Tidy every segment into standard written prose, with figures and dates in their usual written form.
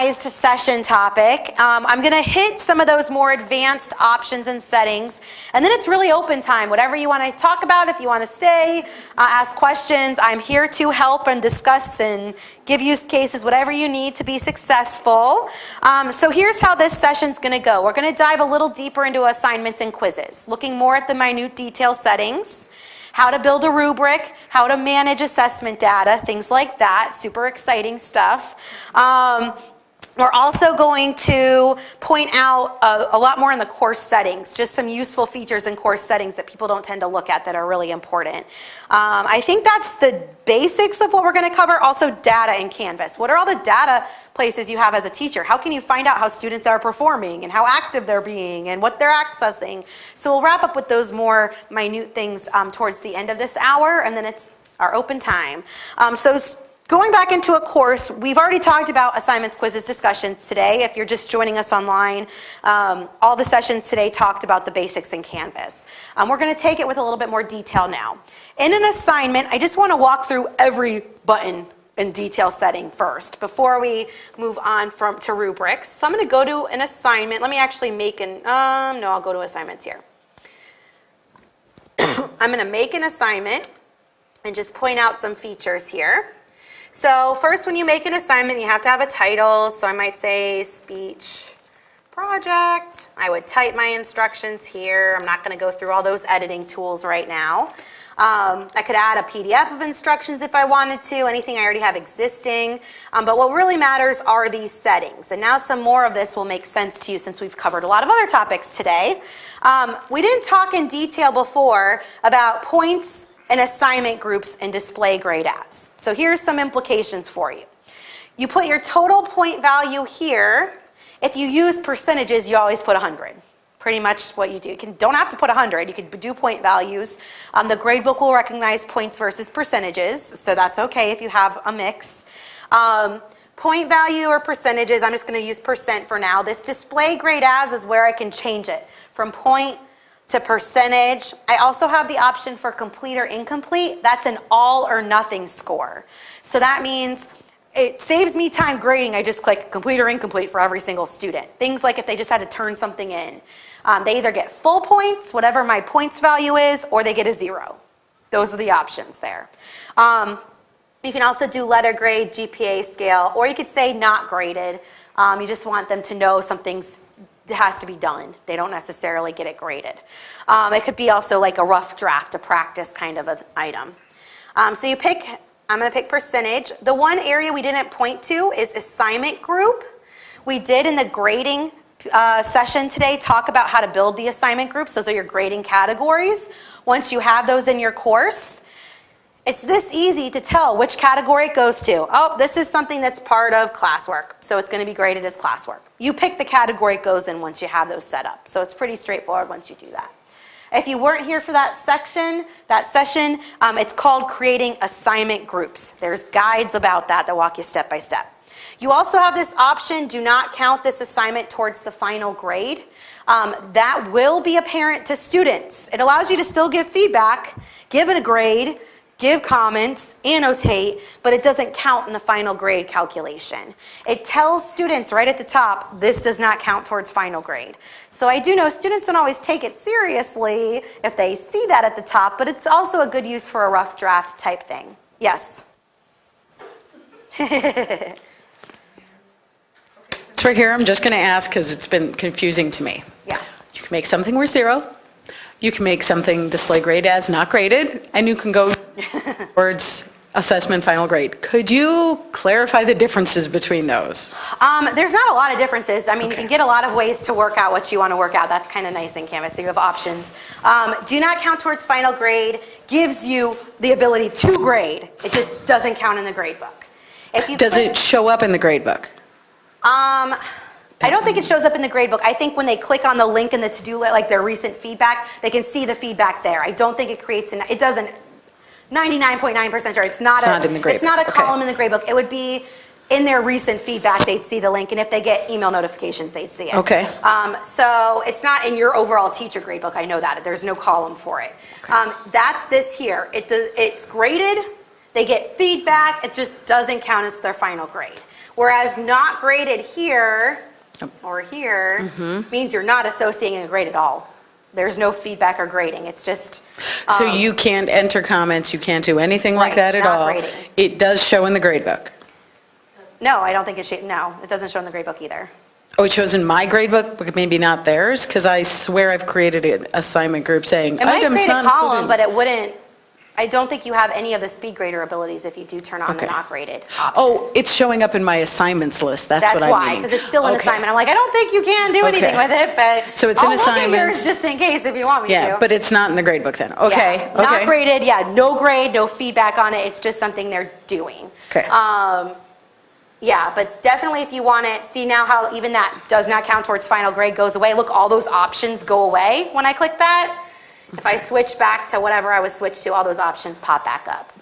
organized session topic. I'm going to hit some of those more advanced options and settings, and then it's really open time. Whatever you want to talk about, if you want to stay, ask questions, I'm here to help and discuss and give use cases, whatever you need to be successful. So here's how this session's going to go. We're going to dive a little deeper into assignments and quizzes, looking more at the minute detail settings, how to build a rubric, how to manage assessment data, things like that. Super exciting stuff. We're also going to point out a lot more in the course settings, just some useful features in course settings that people don't tend to look at that are really important. I think that's the basics of what we're going to cover. Also data in Canvas. What are all the data places you have as a teacher? How can you find out how students are performing and how active they're being and what they're accessing? So we'll wrap up with those more minute things towards the end of this hour, and then it's our open time. Going back into a course, we've already talked about assignments, quizzes, discussions today. If you're just joining us online, all the sessions today talked about the basics in Canvas. We're going to take it with a little bit more detail now. In an assignment, I just want to walk through every button in detail setting first before we move on to rubrics. So I'm going to go to an assignment. Let me actually make I'll go to assignments here. I'm going to make an assignment and just point out some features here. So first, when you make an assignment, you have to have a title. So I might say speech project. I would type my instructions here. I'm not going to go through all those editing tools right now. I could add a PDF of instructions if I wanted to, anything I already have existing. But what really matters are these settings. And now some more of this will make sense to you since we've covered a lot of other topics today. We didn't talk in detail before about points and assignment groups and display grade as. So here's some implications for you. You put your total point value here. If you use percentages, you always put 100. Pretty much what you do. You don't have to put 100. You can do point values. The gradebook will recognize points versus percentages, so that's okay if you have a mix. Point value or percentages, I'm just going to use percent for now. This display grade as is where I can change it from point to percentage. I also have the option for complete or incomplete. That's an all or nothing score. So that means it saves me time grading. I just click complete or incomplete for every single student. Things like if they just had to turn something in. They either get full points, whatever my points value is, or they get a 0. Those are the options there. You can also do letter grade, GPA scale, or you could say not graded. You just want them to know something's has to be done. They don't necessarily get it graded. It could be also like a rough draft, a practice kind of an item. So you pick, I'm going to pick percentage. The one area we didn't point to is assignment group. We did in the grading session today talk about how to build the assignment groups. Those are your grading categories. Once you have those in your course, it's this easy to tell which category it goes to. Oh, this is something that's part of classwork, so it's going to be graded as classwork. You pick the category it goes in once you have those set up. So it's pretty straightforward once you do that. If you weren't here for that session, it's called creating assignment groups. There's guides about that walk you step by step. You also have this option, do not count this assignment towards the final grade. That will be apparent to students. It allows you to still give feedback, give it a grade, give comments, annotate, but it doesn't count in the final grade calculation. It tells students right at the top, this does not count towards final grade. So I do know students don't always take it seriously if they see that at the top, but it's also a good use for a rough draft type thing. Yes? It's right here, I'm just going to ask because it's been confusing to me. Yeah. You can make something worth 0. You can make something display grade as not graded, and you can go towards assessment final grade. Could you clarify the differences between those? There's not a lot of differences. I mean, You can get a lot of ways to work out what you want to work out. That's kind of nice in Canvas, so you have options. Do not count towards final grade gives you the ability to grade. It just doesn't count in the grade book. Does it show up in the grade book? I don't think it shows up in the gradebook. I think when they click on the link in the to-do list, like their recent feedback, they can see the feedback there. I don't think it creates it doesn't, 99.9% sure. It's not in the gradebook. It's not a column in the gradebook. It would be in their recent feedback, they'd see the link, and if they get email notifications, they'd see it. Okay. So it's not in your overall teacher gradebook. I know that. There's no column for it. Okay. That's this here. It's graded. They get feedback. It just doesn't count as their final grade. Whereas not graded here or here means you're not associating a grade at all. There's no feedback or grading. It's just. So you can't enter comments, you can't do anything like Right, that at not all? grading. It does show in the grade book? No, I don't think it should. No, it doesn't show in the grade book either. Oh, it shows in my grade book, but maybe not theirs? Because I swear I've created an assignment group saying It might items create not a column, included. but it wouldn't. I don't think you have any of the speed grader abilities if you do turn on the Okay. not graded option. Oh, it's showing up in my assignments list, that's what That's I'm why, meaning. because it's still an Okay. assignment. I'm like, I don't think you can do anything Okay. with it, but. So it's in I'll look at yours assignments. just in case if you want me to. Yeah, but it's not in the grade book then? Okay, Yeah, Not okay. graded, yeah, no grade, no feedback on it, it's just something they're doing. Okay. Yeah, but definitely if you want it, see now how even that does not count towards final grade goes away. Look, all those options go away when I click that. If I switch back to whatever I was switched to, all those options pop back up.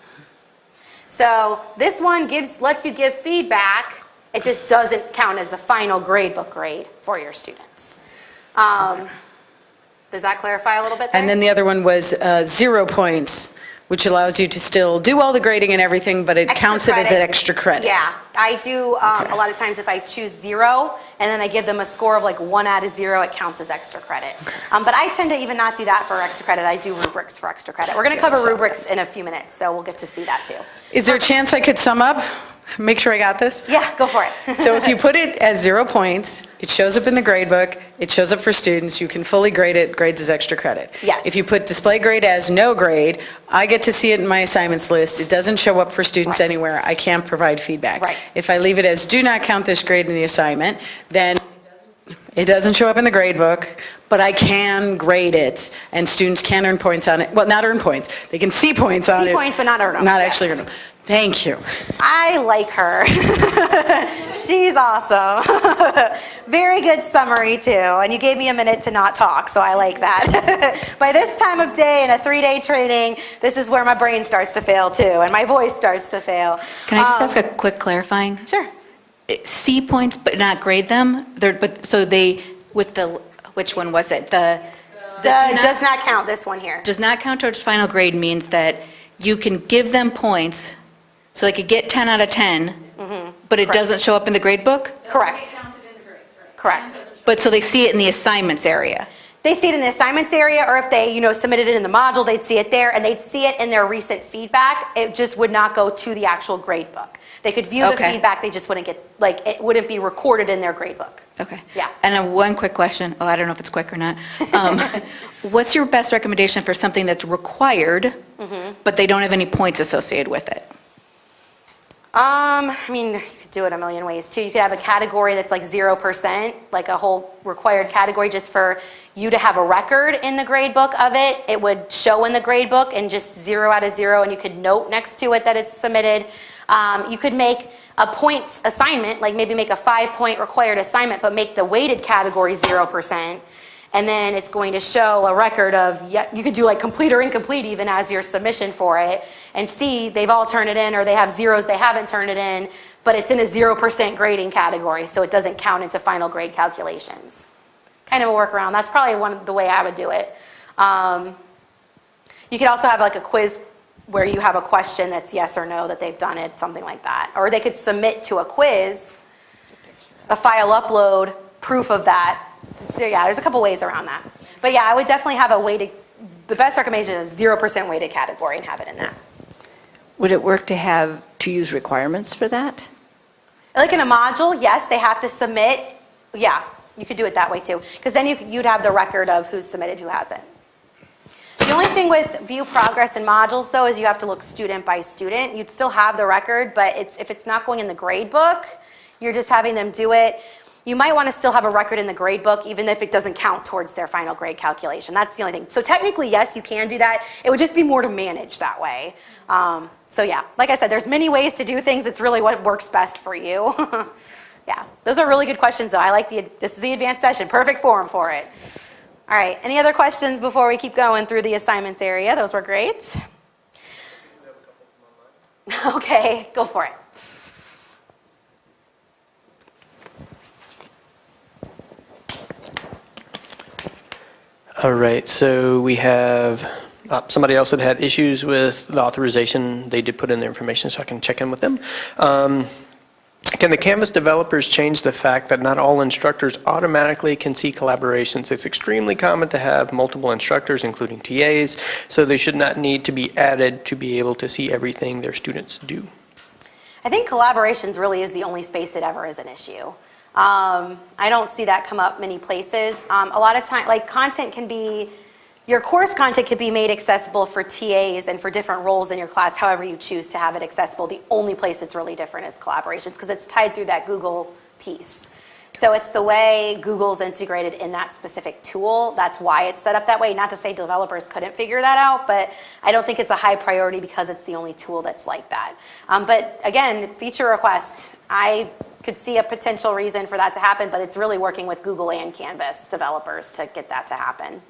So this one lets you give feedback. It just doesn't count as the final grade book grade for your students. Does that clarify a little bit there? And then the other one was 0 points, which allows you to still do all the grading and everything, but it Extra counts it as an credits. extra credit. Yeah, I do a lot of times if I choose 0 and then I give them a score of like 1 out of 0, it counts as extra credit. But I tend to even not do that for extra credit. I do rubrics for extra credit. We're going to cover so- rubrics in a few minutes, so we'll get to see that too. Is there a chance I could sum up? Make sure I got this? Yeah, go for it. So if you put it as 0 points, it shows up in the grade book, it shows up for students, you can fully grade it, grades as extra credit. Yes. If you put display grade as no grade, I get to see it in my assignments list, it doesn't show up for students Right. anywhere, I can't provide feedback. Right. If I leave it as do not count this grade in the assignment, then it doesn't show up in the grade book, but I can grade it, and students can earn points on it. Well, not earn points, they can see points on it. See points, but not earn them. Not Yes. actually earn them. Thank you. I like her. She's awesome. Very good summary too, and you gave me a minute to not talk, so I like that. By this time of day in a 3-day training, this is where my brain starts to fail too, and my voice starts to fail. Can I just ask a quick clarifying? Sure. C points, but not grade them? So they, with the, which one was it? The Does not count this one here. does not count towards final grade means that you can give them points, so they could get 10 out of 10, but it Correct. doesn't show up in the grade book? Correct. Correct. But so they see it in the assignments area? They see it in the assignments area, or if they, submitted it in the module, they'd see it there, and they'd see it in their recent feedback. It just would not go to the actual grade book. They could view the Okay. feedback, they just wouldn't get, it wouldn't be recorded in their grade book. Okay. Yeah. And one quick question, well, I don't know if it's quick or not. What's your best recommendation for something that's required, but they don't have any points associated with it? You could do it a million ways too. You could have a category that's like 0%, like a whole required category just for you to have a record in the grade book of it. It would show in the grade book and just 0 out of 0, and you could note next to it that it's submitted. You could make a points assignment, like maybe make a 5-point required assignment, but make the weighted category 0%. And then it's going to show a record of, you could do like complete or incomplete even as your submission for it, and see they've all turned it in, or they have zeros they haven't turned it in, but it's in a 0% grading category, so it doesn't count into final grade calculations. Kind of a workaround. That's probably the way I would do it. You could also have like a quiz where you have a question that's yes or no that they've done it, something like that. Or they could submit to a quiz, a file upload, proof of that. So yeah, there's a couple ways around that. But yeah, I would definitely have a weighted, the best recommendation is 0% weighted category and have it in that. Would it work to use requirements for that? Like in a module, yes, they have to submit. Yeah, you could do it that way too. Because then you'd have the record of who's submitted, who hasn't. The only thing with view progress in modules though is you have to look student by student. You'd still have the record, but if it's not going in the grade book, you're just having them do it. You might want to still have a record in the grade book even if it doesn't count towards their final grade calculation. That's the only thing. So technically, yes, you can do that. It would just be more to manage that way. So yeah, like I said, there's many ways to do things. It's really what works best for you. Yeah, those are really good questions though. I like this is the advanced session, perfect forum for it. All right, any other questions before we keep going through the assignments area? Those were great. Okay, go for it. All right, so we have somebody else that had issues with the authorization. They did put in their information, so I can check in with them. Can the Canvas developers change the fact that not all instructors automatically can see collaborations? It's extremely common to have multiple instructors, including TAs, so they should not need to be added to be able to see everything their students do. I think collaborations really is the only space it ever is an issue. I don't see that come up many places. A lot of time, like content can be, your course content can be made accessible for TAs and for different roles in your class, however you choose to have it accessible. The only place it's really different is collaborations because it's tied through that Google piece. So it's the way Google's integrated in that specific tool. That's why it's set up that way. Not to say developers couldn't figure that out, but I don't think it's a high priority because it's the only tool that's like that. But again, feature request, I could see a potential reason for that to happen, but it's really working with Google and Canvas developers to get that to happen.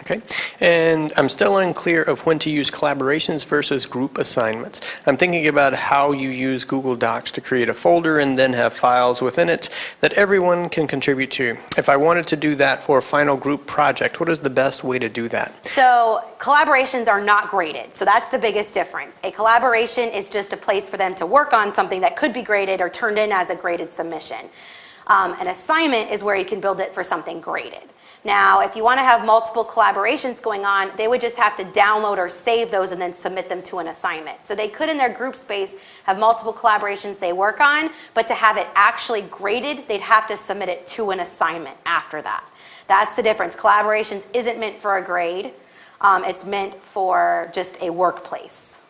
Okay, and I'm still unclear of when to use collaborations versus group assignments. I'm thinking about how you use Google Docs to create a folder and then have files within it that everyone can contribute to. If I wanted to do that for a final group project, what is the best way to do that? So collaborations are not graded, so that's the biggest difference. A collaboration is just a place for them to work on something that could be graded or turned in as a graded submission. An assignment is where you can build it for something graded. Now, if you want to have multiple collaborations going on, they would just have to download or save those and then submit them to an assignment. So they could, in their group space, have multiple collaborations they work on, but to have it actually graded, they'd have to submit it to an assignment after that. That's the difference. Collaborations isn't meant for a grade. It's meant for just a workplace.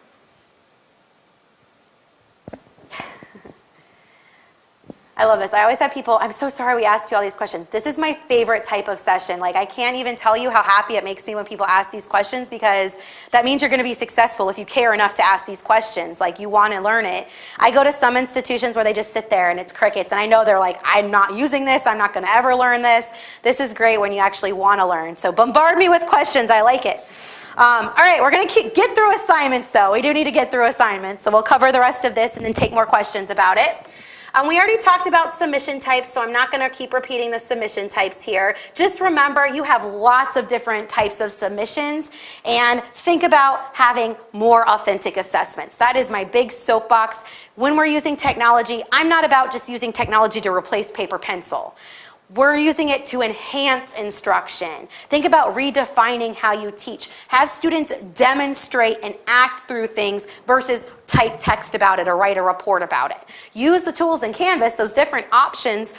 I love this. I always have people, I'm so sorry we asked you all these questions. This is my favorite type of session. Like, I can't even tell you how happy it makes me when people ask these questions because that means you're going to be successful if you care enough to ask these questions. Like, you want to learn it. I go to some institutions where they just sit there and it's crickets, and I know they're like, I'm not using this. I'm not going to ever learn this. This is great when you actually want to learn. So bombard me with questions. I like it. All right, we're going to get through assignments, though. We do need to get through assignments. So we'll cover the rest of this and then take more questions about it. We already talked about submission types, so I'm not going to keep repeating the submission types here. Just remember, you have lots of different types of submissions, and think about having more authentic assessments. That is my big soapbox. When we're using technology, I'm not about just using technology to replace paper pencil. We're using it to enhance instruction. Think about redefining how you teach. Have students demonstrate and act through things versus type text about it or write a report about it. Use the tools in Canvas, those different options.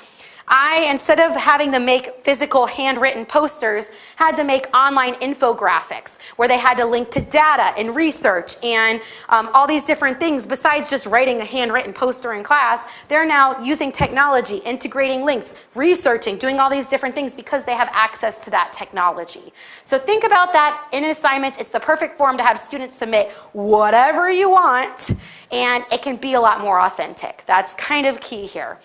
Instead of having them make physical handwritten posters, had to make online infographics where they had to link to data and research and all these different things. Besides just writing a handwritten poster in class, they're now using technology, integrating links, researching, doing all these different things because they have access to that technology. So think about that in assignments. It's the perfect form to have students submit whatever you want, and it can be a lot more authentic. That's kind of key here.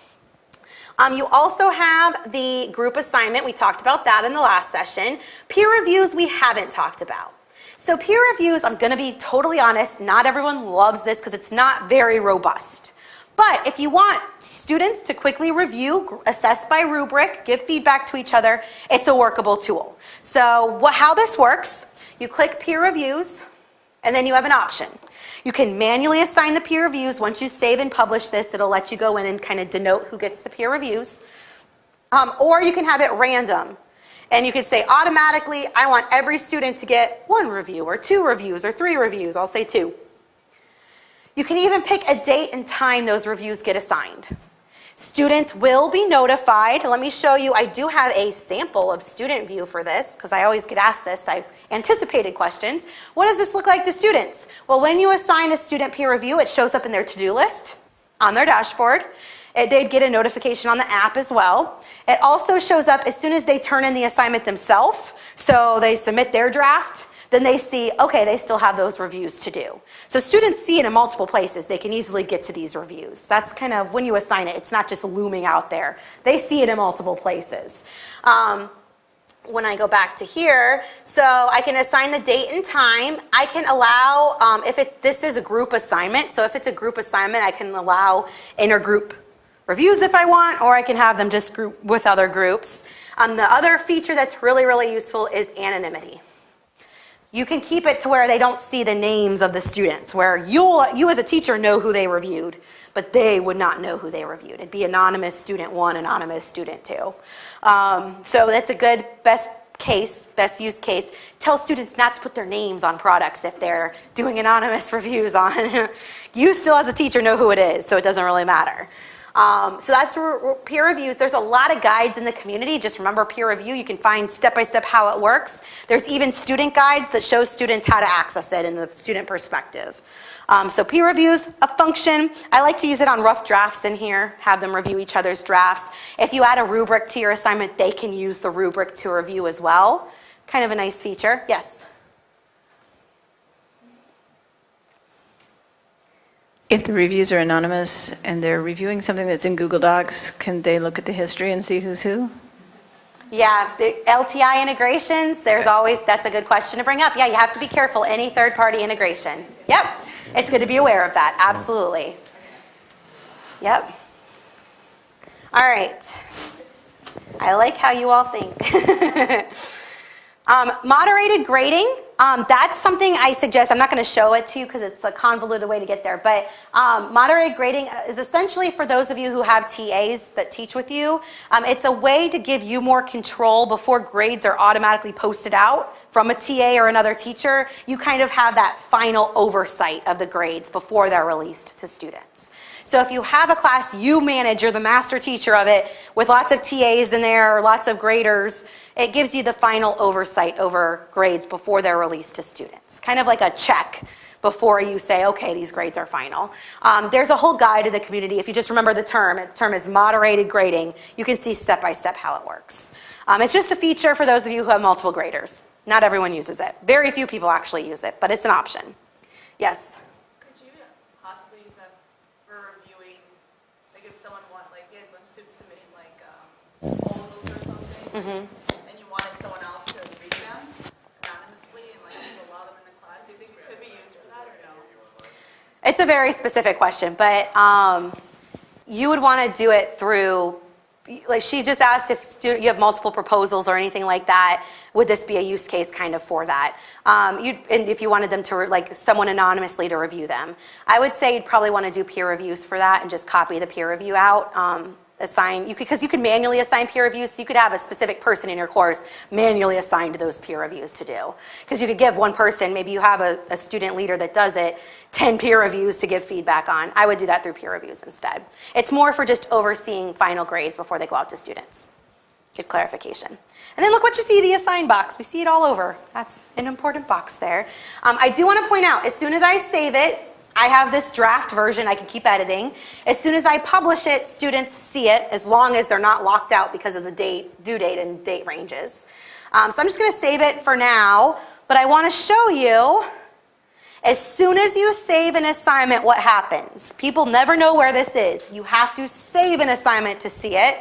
You also have the group assignment. We talked about that in the last session. Peer reviews we haven't talked about. So peer reviews, I'm going to be totally honest, not everyone loves this because it's not very robust. But if you want students to quickly review, assess by rubric, give feedback to each other, it's a workable tool. So how this works, you click peer reviews, and then you have an option. You can manually assign the peer reviews. Once you save and publish this, it'll let you go in and kind of denote who gets the peer reviews. Or you can have it random. And you could say automatically, I want every student to get 1 review or 2 reviews or 3 reviews. I'll say 2. You can even pick a date and time those reviews get assigned. Students will be notified. Let me show you. I do have a sample of student view for this because I always get asked this. I anticipated questions. What does this look like to students? Well, when you assign a student peer review, it shows up in their to-do list on their dashboard. They'd get a notification on the app as well. It also shows up as soon as they turn in the assignment themselves. So they submit their draft. Then they see, okay, they still have those reviews to do. So students see it in multiple places. They can easily get to these reviews. That's kind of when you assign it, it's not just looming out there. They see it in multiple places. When I go back to here, so I can assign the date and time. I can allow, this is a group assignment, so if it's a group assignment, I can allow intergroup reviews if I want, or I can have them just group with other groups. The other feature that's really, really useful is anonymity. You can keep it to where they don't see the names of the students, where you as a teacher know who they reviewed, but they would not know who they reviewed. It'd be anonymous student 1, anonymous student 2. So that's a good best use case. Tell students not to put their names on products if they're doing anonymous reviews on. You still as a teacher know who it is, so it doesn't really matter. So that's peer reviews. There's a lot of guides in the community. Just remember peer review. You can find step-by-step how it works. There's even student guides that show students how to access it in the student perspective. So peer reviews, a function. I like to use it on rough drafts in here, have them review each other's drafts. If you add a rubric to your assignment, they can use the rubric to review as well. Kind of a nice feature. Yes? If the reviews are anonymous and they're reviewing something that's in Google Docs, can they look at the history and see who's who? Yeah, the LTI integrations, that's a good question to bring up. Yeah, you have to be careful, any third-party integration. Yep, it's good to be aware of that, absolutely. Yep. All right. I like how you all think. Moderated grading, that's something I suggest. I'm not going to show it to you because it's a convoluted way to get there, but moderated grading is essentially for those of you who have TAs that teach with you. It's a way to give you more control before grades are automatically posted out from a TA or another teacher. You kind of have that final oversight of the grades before they're released to students. So if you have a class you manage, you're the master teacher of it, with lots of TAs in there, or lots of graders, it gives you the final oversight over grades before they're released to students. Kind of like a check before you say, okay, these grades are final. There's a whole guide to the community. If you just remember the term is moderated grading. You can see step-by-step how it works. It's just a feature for those of you who have multiple graders. Not everyone uses it. Very few people actually use it, but it's an option. Yes? Proposals or something, and you wanted someone else to read them anonymously and like allow them in the class, do you think it could be used for that or no? It's a very specific question, but you would want to do it through, like she just asked if you have multiple proposals or anything like that, would this be a use case kind of for that? And if you wanted them to, like someone anonymously to review them. I would say you'd probably want to do peer reviews for that and just copy the peer review out. Because you could manually assign peer reviews, so you could have a specific person in your course manually assigned those peer reviews to do. Because you could give one person, maybe you have a student leader that does it, 10 peer reviews to give feedback on. I would do that through peer reviews instead. It's more for just overseeing final grades before they go out to students. Good clarification. And then look what you see, the assign box. We see it all over. That's an important box there. I do want to point out, as soon as I save it, I have this draft version I can keep editing. As soon as I publish it, students see it, as long as they're not locked out because of the due date and date ranges. So I'm just going to save it for now, but I want to show you, as soon as you save an assignment, what happens. People never know where this is. You have to save an assignment to see it.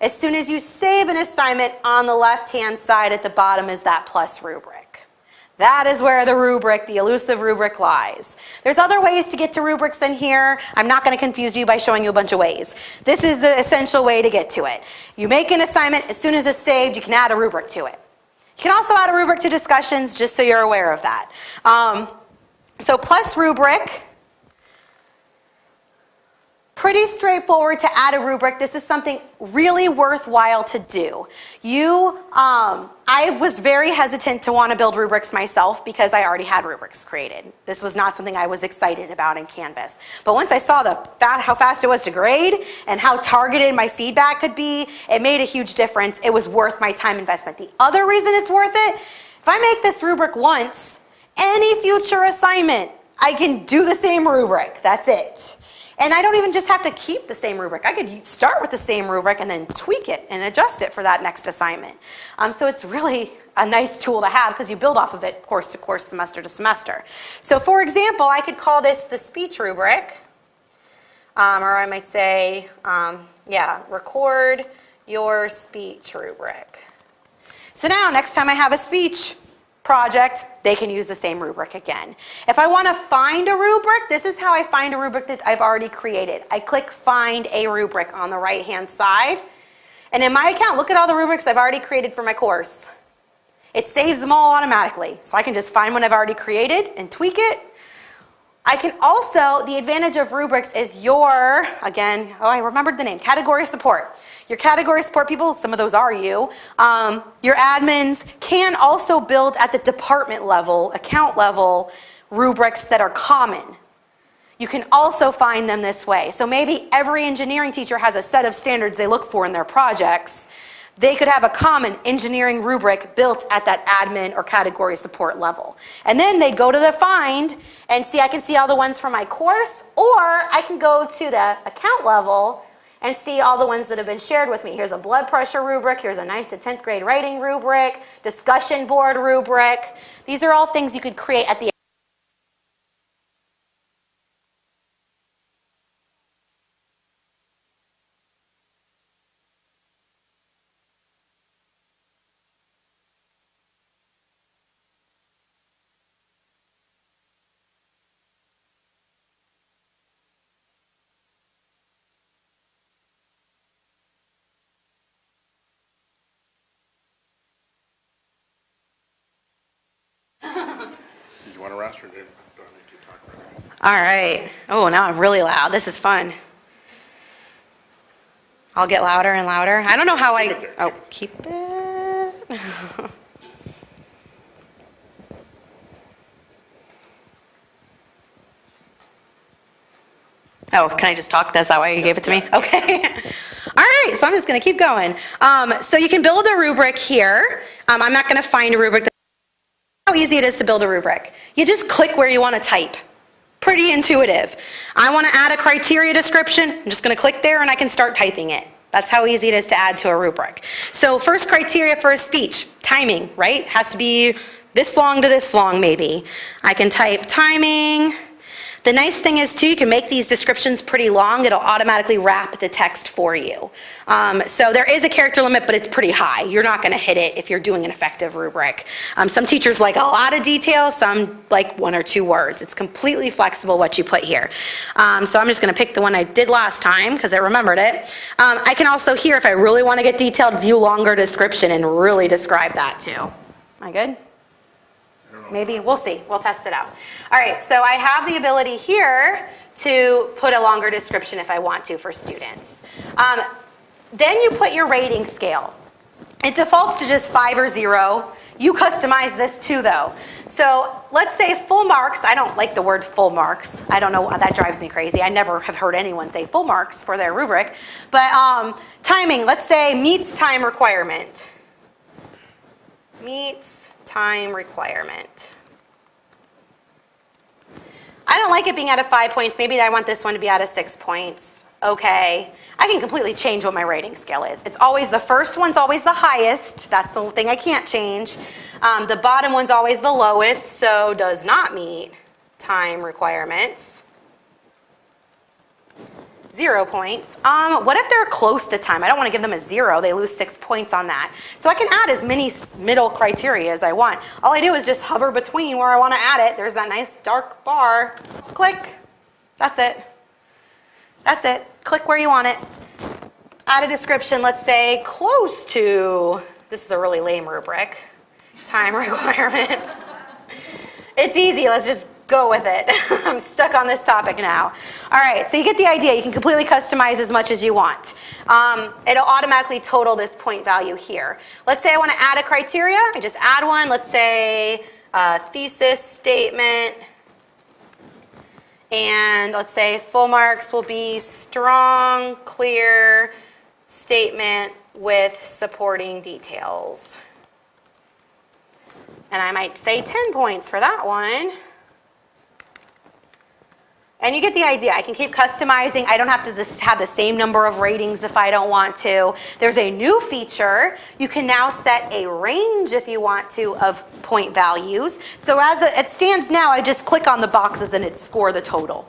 As soon as you save an assignment, on the left-hand side at the bottom is that plus rubric. That is where the rubric, the elusive rubric, lies. There's other ways to get to rubrics in here. I'm not going to confuse you by showing you a bunch of ways. This is the essential way to get to it. You make an assignment, as soon as it's saved, you can add a rubric to it. You can also add a rubric to discussions, just so you're aware of that. So plus rubric. Pretty straightforward to add a rubric. This is something really worthwhile to do. I was very hesitant to want to build rubrics myself because I already had rubrics created. This was not something I was excited about in Canvas. But once I saw how fast it was to grade and how targeted my feedback could be, it made a huge difference. It was worth my time investment. The other reason it's worth it, if I make this rubric once, any future assignment, I can do the same rubric. That's it. And I don't even just have to keep the same rubric. I could start with the same rubric and then tweak it and adjust it for that next assignment. So it's really a nice tool to have because you build off of it course to course, semester to semester. So for example, I could call this the speech rubric, or I might say, record your speech rubric. So now next time I have a speech project, they can use the same rubric again. If I want to find a rubric, this is how I find a rubric that I've already created. I click Find a Rubric on the right-hand side. And in my account, look at all the rubrics I've already created for my course. It saves them all automatically. So I can just find one I've already created and tweak it. I can also, the advantage of rubrics is your, again, oh, I remembered the name, category support. Your category support people, some of those are you, your admins can also build at the department level, account level, rubrics that are common. You can also find them this way. So maybe every engineering teacher has a set of standards they look for in their projects. They could have a common engineering rubric built at that admin or category support level. And then they'd go to the find and see, I can see all the ones from my course, or I can go to the account level and see all the ones that have been shared with me. Here's a blood pressure rubric, here's a 9th to 10th grade writing rubric, discussion board rubric. These are all things you could create at the Did you want to rest or do I need to talk about it? All right. Oh, now I'm really loud. This is fun. I'll get louder and louder. I don't know how Keep it there, oh, keep it. Oh, can I just talk? That's that why you gave it to me? Okay. All right, so I'm just going to keep going. So you can build a rubric here. I'm not going to find a rubric. How easy it is to build a rubric. You just click where you want to type. Pretty intuitive. I want to add a criteria description. I'm just going to click there and I can start typing it. That's how easy it is to add to a rubric. So first criteria for a speech, timing, right? Has to be this long to this long maybe. I can type timing. The nice thing is too, you can make these descriptions pretty long. It'll automatically wrap the text for you. So there is a character limit, but it's pretty high. You're not going to hit it if you're doing an effective rubric. Some teachers like a lot of detail, some like 1 or 2 words. It's completely flexible what you put here. So I'm just going to pick the one I did last time because I remembered it. I can also here, if I really want to get detailed, view longer description and really describe that too. Am I good? Maybe, we'll see, we'll test it out. All right, so I have the ability here to put a longer description if I want to for students. Then you put your rating scale. It defaults to just 5 or 0. You customize this too though. So let's say full marks, I don't like the word full marks. I don't know, that drives me crazy. I never have heard anyone say full marks for their rubric. But timing, let's say meets time requirement. Meets time requirement. I don't like it being out of 5 points. Maybe I want this one to be out of 6 points. Okay. I can completely change what my rating scale is. It's always, the first one's always the highest. That's the thing I can't change. The bottom one's always the lowest, so does not meet time requirements. 0 points. What if they're close to time? I don't want to give them a 0. They lose 6 points on that. So I can add as many middle criteria as I want. All I do is just hover between where I want to add it. There's that nice dark bar. Click. That's it. That's it. Click where you want it. Add a description, let's say close to, this is a really lame rubric, time requirements. It's easy, let's just go with it. I'm stuck on this topic now. All right, so you get the idea. You can completely customize as much as you want. It'll automatically total this point value here. Let's say I want to add a criteria. I just add one. Let's say thesis statement. And let's say full marks will be strong, clear statement with supporting details. And I might say 10 points for that one. And you get the idea. I can keep customizing. I don't have to have the same number of ratings if I don't want to. There's a new feature. You can now set a range if you want to of point values. So as it stands now, I just click on the boxes and it score the total.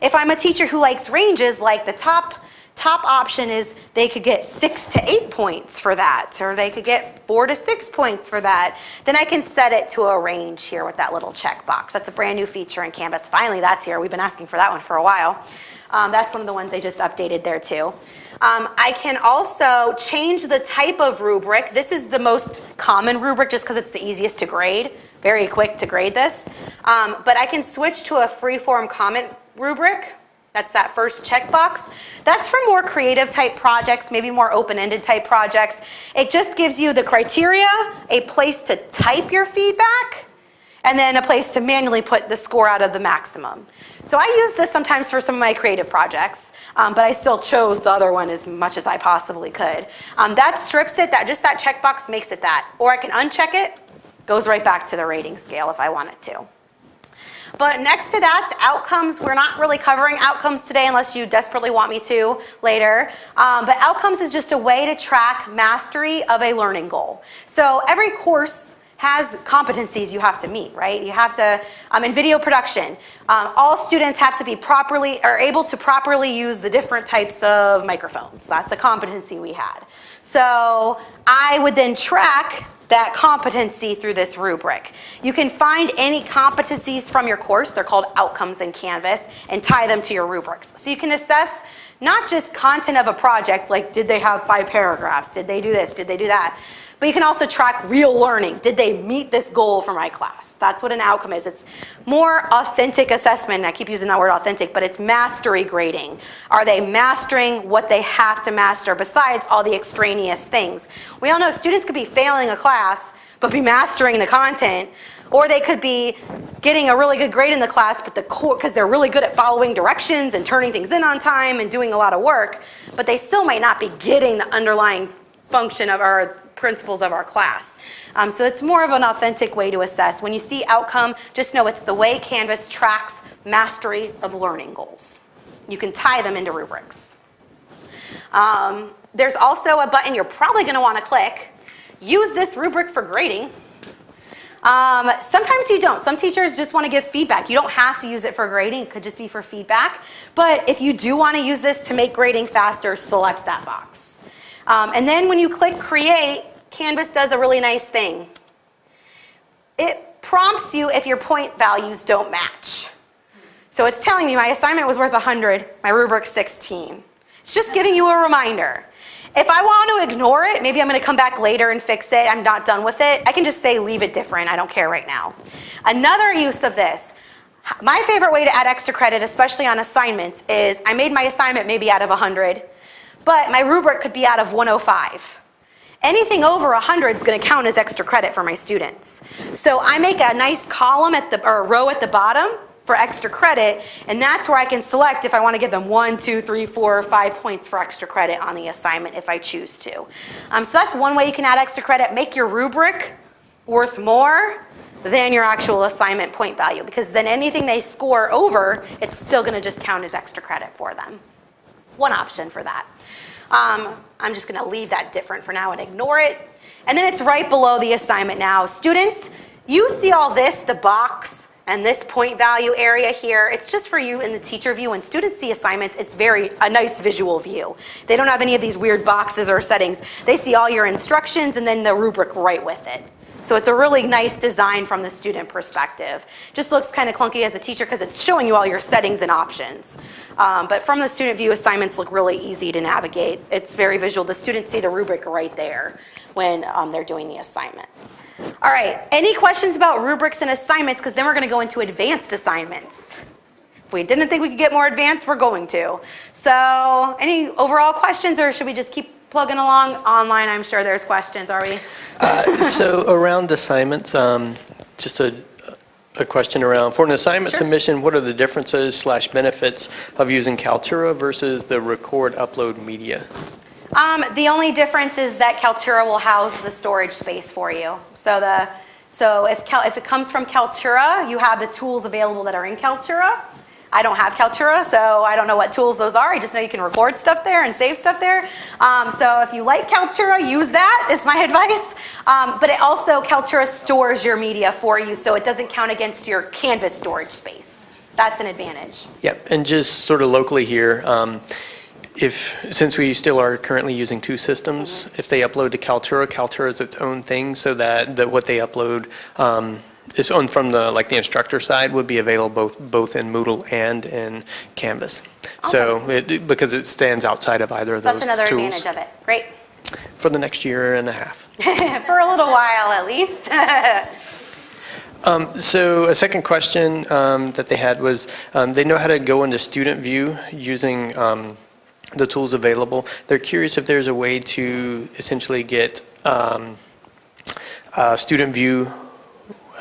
If I'm a teacher who likes ranges, like the top top option is they could get 6 to 8 points for that, or they could get 4 to 6 points for that. Then I can set it to a range here with that little checkbox. That's a brand new feature in Canvas. Finally, that's here. We've been asking for that one for a while. That's one of the ones they just updated there too. I can also change the type of rubric. This is the most common rubric just because it's the easiest to grade. Very quick to grade this. But I can switch to a free-form comment rubric. That's that first checkbox. That's for more creative type projects, maybe more open-ended type projects. It just gives you the criteria, a place to type your feedback, and then a place to manually put the score out of the maximum. So I use this sometimes for some of my creative projects, but I still chose the other one as much as I possibly could. That strips it, just that checkbox makes it that. Or I can uncheck it, goes right back to the rating scale if I want it to. But next to that's outcomes. We're not really covering outcomes today unless you desperately want me to later. But outcomes is just a way to track mastery of a learning goal. So every course has competencies you have to meet, right? You have to, in video production, all students have to be able to properly use the different types of microphones. That's a competency we had. So I would then track that competency through this rubric. You can find any competencies from your course, they're called outcomes in Canvas, and tie them to your rubrics. So you can assess not just content of a project, like did they have 5 paragraphs, did they do this, did they do that, but you can also track real learning. Did they meet this goal for my class? That's what an outcome is. It's more authentic assessment. I keep using that word authentic, but it's mastery grading. Are they mastering what they have to master besides all the extraneous things? We all know students could be failing a class, but be mastering the content, or they could be getting a really good grade in the class, but because they're really good at following directions and turning things in on time and doing a lot of work, but they still might not be getting the underlying function of our principles of our class. So it's more of an authentic way to assess. When you see outcome, just know it's the way Canvas tracks mastery of learning goals. You can tie them into rubrics. There's also a button you're probably going to want to click. Use this rubric for grading. Sometimes you don't. Some teachers just want to give feedback. You don't have to use it for grading. It could just be for feedback. But if you do want to use this to make grading faster, select that box. And then when you click Create, Canvas does a really nice thing. It prompts you if your point values don't match. So it's telling me my assignment was worth 100, my rubric's 16. It's just giving you a reminder. If I want to ignore it, maybe I'm going to come back later and fix it, I'm not done with it, I can just say leave it different, I don't care right now. Another use of this, my favorite way to add extra credit, especially on assignments, is I made my assignment maybe out of 100, but my rubric could be out of 105. Anything over 100 is going to count as extra credit for my students. So I make a nice column or row at the bottom for extra credit, and that's where I can select if I want to give them 1, 2, 3, 4, or 5 points for extra credit on the assignment if I choose to. So that's one way you can add extra credit. Make your rubric worth more than your actual assignment point value, because then anything they score over, it's still going to just count as extra credit for them. One option for that. I'm just going to leave that different for now and ignore it. And then it's right below the assignment now. Students, you see all this, the box and this point value area here. It's just for you in the teacher view. When students see assignments, it's a nice visual view. They don't have any of these weird boxes or settings. They see all your instructions and then the rubric right with it. So it's a really nice design from the student perspective. Just looks kind of clunky as a teacher because it's showing you all your settings and options. But from the student view, assignments look really easy to navigate. It's very visual. The students see the rubric right there when they're doing the assignment. All right, any questions about rubrics and assignments? Because then we're going to go into advanced assignments. If we didn't think we could get more advanced, we're going to. So any overall questions, or should we just keep plugging along? Online, I'm sure there's questions, are we? So around assignments, just a question around, for an assignment submission, what are the differences / benefits of using Kaltura versus the record upload media? The only difference is that Kaltura will house the storage space for you. So if it comes from Kaltura, you have the tools available that are in Kaltura. I don't have Kaltura, so I don't know what tools those are. I just know you can record stuff there and save stuff there. So if you like Kaltura, use that is my advice. But it also, Kaltura stores your media for you, so it doesn't count against your Canvas storage space. That's an advantage. Yep, and just sort of locally here, since we still are currently using two systems, if they upload to Kaltura, Kaltura is its own thing, so that what they upload is on from the instructor side would be available both in Moodle and in Canvas. So because it stands outside of either of So those that's tools. another advantage of it. Great. For the next year and a half. For a little while at least. So a second question that they had was they know how to go into student view using the tools available. They're curious if there's a way to essentially get student view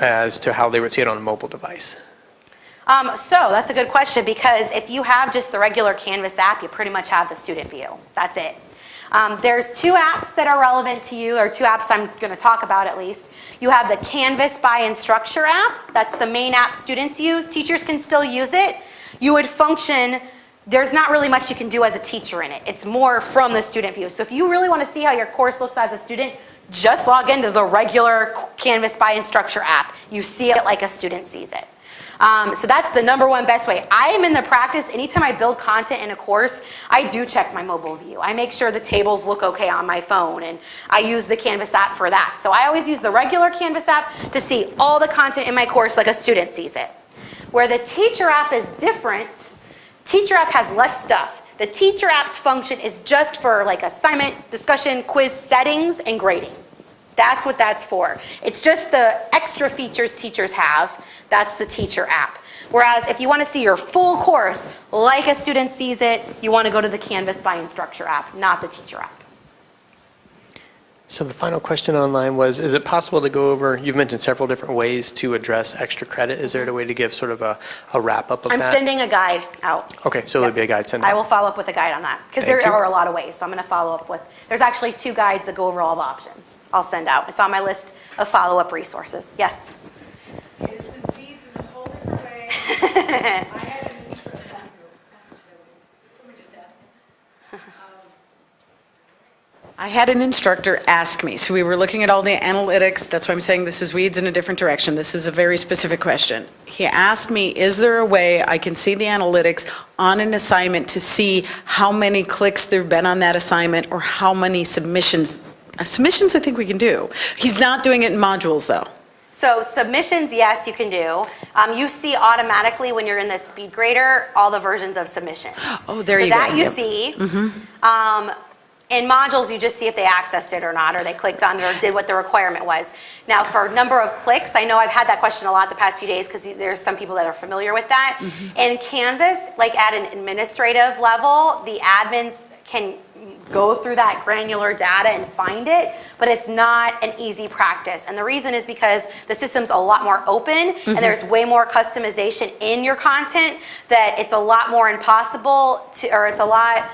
as to how they would see it on a mobile device. So that's a good question, because if you have just the regular Canvas app, you pretty much have the student view. That's it. There's two apps that are relevant to you, or two apps I'm going to talk about at least. You have the Canvas by Instructure app. That's the main app students use. Teachers can still use it. You would function, there's not really much you can do as a teacher in it. It's more from the student view. So if you really want to see how your course looks as a student, just log into the regular Canvas by Instructure app. You see it like a student sees it. So that's the number one best way. I am in the practice, anytime I build content in a course, I do check my mobile view. I make sure the tables look okay on my phone, and I use the Canvas app for that. So I always use the regular Canvas app to see all the content in my course like a student sees it. Where the teacher app is different, teacher app has less stuff. The teacher app's function is just for like assignment, discussion, quiz settings, and grading. That's what that's for. It's just the extra features teachers have. That's the teacher app. Whereas if you want to see your full course like a student sees it, you want to go to the Canvas by Instructure app, not the teacher app. So the final question online was, is it possible to go over, you've mentioned several different ways to address extra credit. Is there a way to give sort of a wrap up of I'm that? sending a guide out. Okay, so there'll be a guide sent out. I will follow up with a guide on that, because Thank there you. are a lot of ways. So I'm going to follow up with, there's actually 2 guides that go over all the options. I'll send out. It's on my list of follow-up resources. Yes? This is beads in a whole different way. I had an instructor. Let me just ask him. I had an instructor ask me, so we were looking at all the analytics, that's why I'm saying this is weeds in a different direction. This is a very specific question. He asked me, is there a way I can see the analytics on an assignment to see how many clicks there've been on that assignment, or how many submissions? Submissions I think we can do. He's not doing it in modules though. So submissions, yes, you can do. You see automatically when you're in the SpeedGrader all the versions of submissions. Oh, there you go. So that you Yep. see. In modules, you just see if they accessed it or not, or they clicked on it or did what the requirement was. Now, for number of clicks, I know I've had that question a lot the past few days, because there's some people that are familiar with that. In Canvas, like at an administrative level, the admins can go through that granular data and find it, but it's not an easy practice. And the reason is because the system's a lot more open, and there's way more customization in your content, that it's a lot more impossible to, or it's a lot,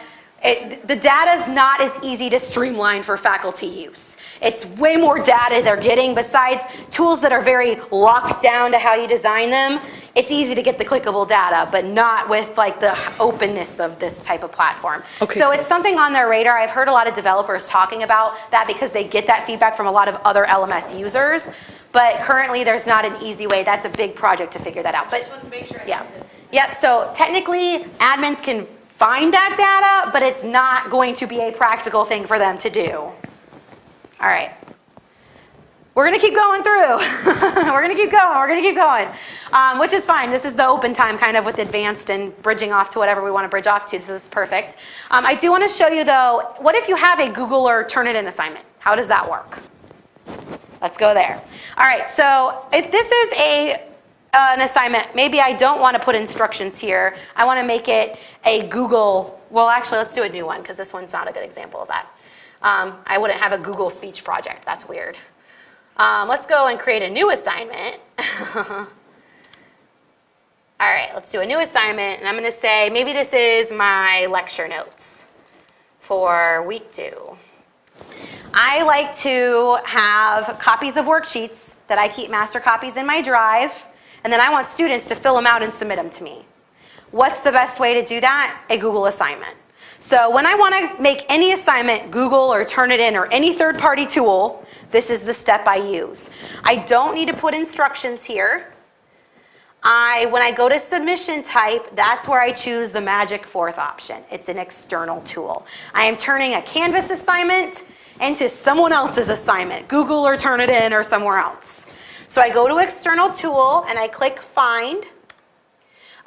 the data is not as easy to streamline for faculty use. It's way more data they're getting. Besides tools that are very locked down to how you design them, it's easy to get the clickable data, but not with like the openness of this type of platform. Okay, So cool. it's something on their radar. I've heard a lot of developers talking about that, because they get that feedback from a lot of other LMS users. But currently, there's not an easy way. That's a big project to figure that out. But Just want to make sure I yeah. get this. Yep, so technically, admins can find that data, but it's not going to be a practical thing for them to do. All right. We're going to keep going through. We're going to keep going. We're going to keep going, which is fine. This is the open time kind of with advanced and bridging off to whatever we want to bridge off to. This is perfect. I do want to show you, though, what if you have a Google or Turnitin assignment? How does that work? Let's go there. All right, so if this is an assignment, maybe I don't want to put instructions here. I want to make it a Google, well, actually, let's do a new one, because this one's not a good example of that. I wouldn't have a Google Speech project. That's weird. Let's go and create a new assignment. All right, let's do a new assignment, and I'm going to say, maybe this is my lecture notes for week 2. I like to have copies of worksheets that I keep master copies in my drive, and then I want students to fill them out and submit them to me. What's the best way to do that? A Google assignment. So when I want to make any assignment, Google or Turnitin or any third-party tool, this is the step I use. I don't need to put instructions here. When I go to submission type, that's where I choose the magic fourth option. It's an external tool. I am turning a Canvas assignment into someone else's assignment, Google or Turnitin or somewhere else. So I go to external tool and I click find.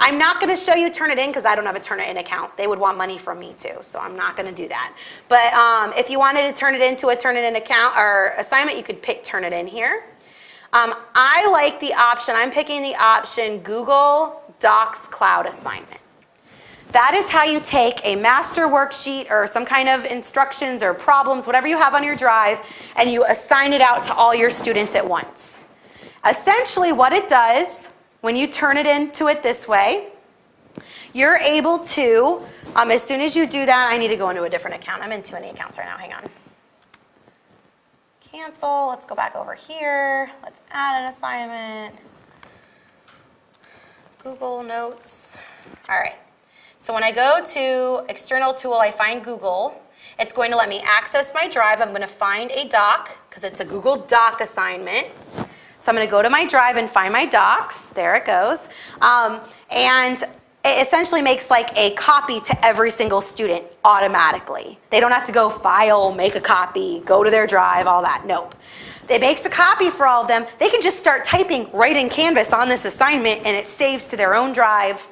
I'm not going to show you Turnitin because I don't have a Turnitin account. They would want money from me too, so I'm not going to do that. But if you wanted to turn it into a Turnitin account or assignment, you could pick Turnitin here. I like the option, I'm picking the option Google Docs Cloud Assignment. That is how you take a master worksheet or some kind of instructions or problems, whatever you have on your drive, and you assign it out to all your students at once. Essentially what it does, when you turn it into it this way, you're able to, as soon as you do that, I need to go into a different account. I'm in too many accounts right now, hang on. Cancel, let's go back over here. Let's add an assignment. Google Notes. All right, so when I go to external tool, I find Google. It's going to let me access my drive. I'm going to find a doc because it's a Google Doc assignment. So I'm going to go to my drive and find my docs. There it goes. And it essentially makes like a copy to every single student automatically. They don't have to go file, make a copy, go to their drive, all that. Nope. It makes a copy for all of them. They can just start typing right in Canvas on this assignment and it saves to their own drive.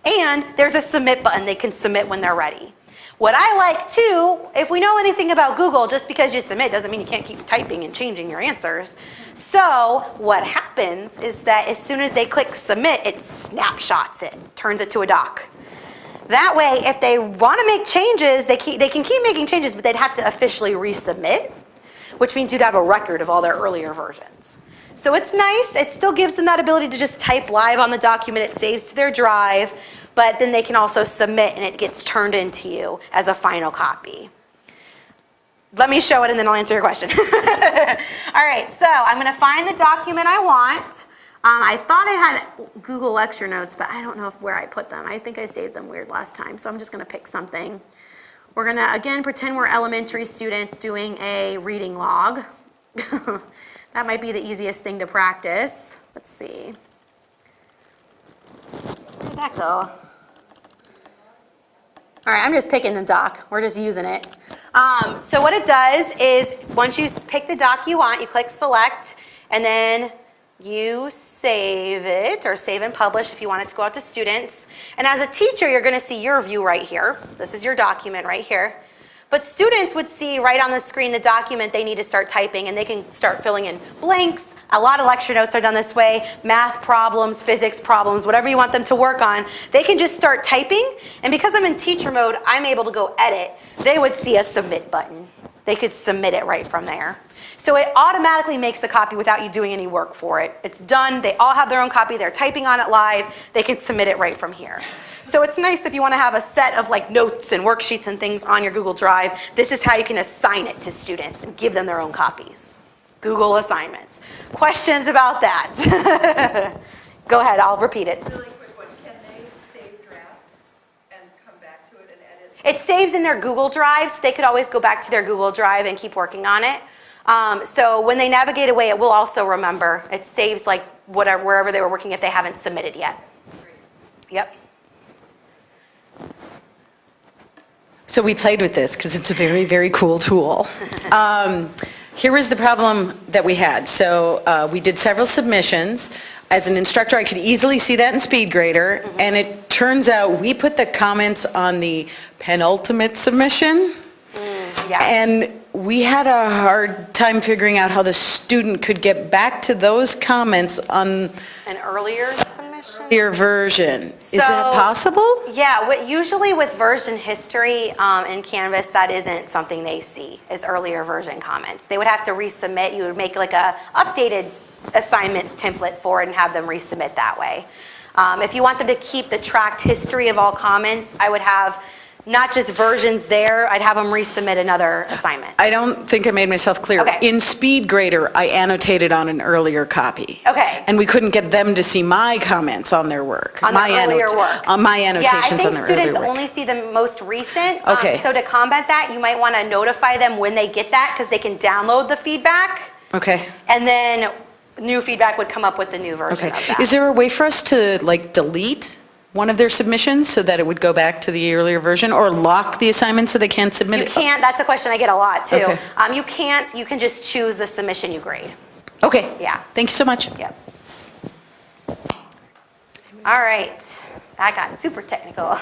And there's a submit button. They can submit when they're ready. What I like too, if we know anything about Google, just because you submit doesn't mean you can't keep typing and changing your answers. So what happens is that as soon as they click submit, it snapshots it, turns it to a doc. That way, if they want to make changes, they can keep making changes, but they'd have to officially resubmit, which means you'd have a record of all their earlier versions. So it's nice. It still gives them that ability to just type live on the document. It saves to their drive. But then they can also submit and it gets turned into you as a final copy. Let me show it and then I'll answer your question. All right, so I'm going to find the document I want. I thought I had Google lecture notes, but I don't know where I put them. I think I saved them weird last time, so I'm just going to pick something. We're going to, again, pretend we're elementary students doing a reading log. That might be the easiest thing to practice. Let's see. Where did that go? All right, I'm just picking the doc. We're just using it. So what it does is once you pick the doc you want, you click select, and then you save it, or save and publish if you want it to go out to students. And as a teacher, you're going to see your view right here. This is your document right here. But students would see right on the screen the document they need to start typing, and they can start filling in blanks. A lot of lecture notes are done this way. Math problems, physics problems, whatever you want them to work on, they can just start typing. And because I'm in teacher mode, I'm able to go edit. They would see a submit button. They could submit it right from there. So it automatically makes a copy without you doing any work for it. It's done. They all have their own copy. They're typing on it live. They can submit it right from here. So it's nice if you want to have a set of like notes and worksheets and things on your Google Drive. This is how you can assign it to students and give them their own copies. Google assignments. Questions about that? Go ahead, I'll repeat it. Really quick one, can they save drafts and come back to it and edit? It saves in their Google Drives. They could always go back to their Google Drive and keep working on it. So when they navigate away, it will also remember. It saves like whatever, wherever they were working if they haven't submitted yet. Yep. So we played with this because it's a very, very cool tool. Here was the problem that we had. So we did several submissions. As an instructor, I could easily see that in SpeedGrader, and it turns out we put the comments on the penultimate submission, Yeah. and we had a hard time figuring out how the student could get back to those comments on An earlier submission? their version. Is that So- possible? Yeah, usually with version history in Canvas, that isn't something they see as earlier version comments. They would have to resubmit. You would make like a updated assignment template for it and have them resubmit that way. If you want them to keep the tracked history of all comments, I would have not just versions there, I'd have them resubmit another assignment. I don't think I made myself clear. Okay. In SpeedGrader, I annotated on an earlier copy. Okay. And we couldn't get them to see my comments on their work. On my their earlier work. On my Yeah, I annotations on think their students earlier work. only see the most recent. Okay. So to combat that, you might want to notify them when they get that because they can download the feedback. Okay. And then new feedback would come up with the new version Okay. of that. Is there a way for us to like delete one of their submissions so that it would go back to the earlier version, or lock the assignment so they can't submit You it? can't, that's a question I get a lot too. Okay. You can't, you can just choose the submission you grade. Okay. Yeah. Thank you so much. Yep. All right, that got super technical.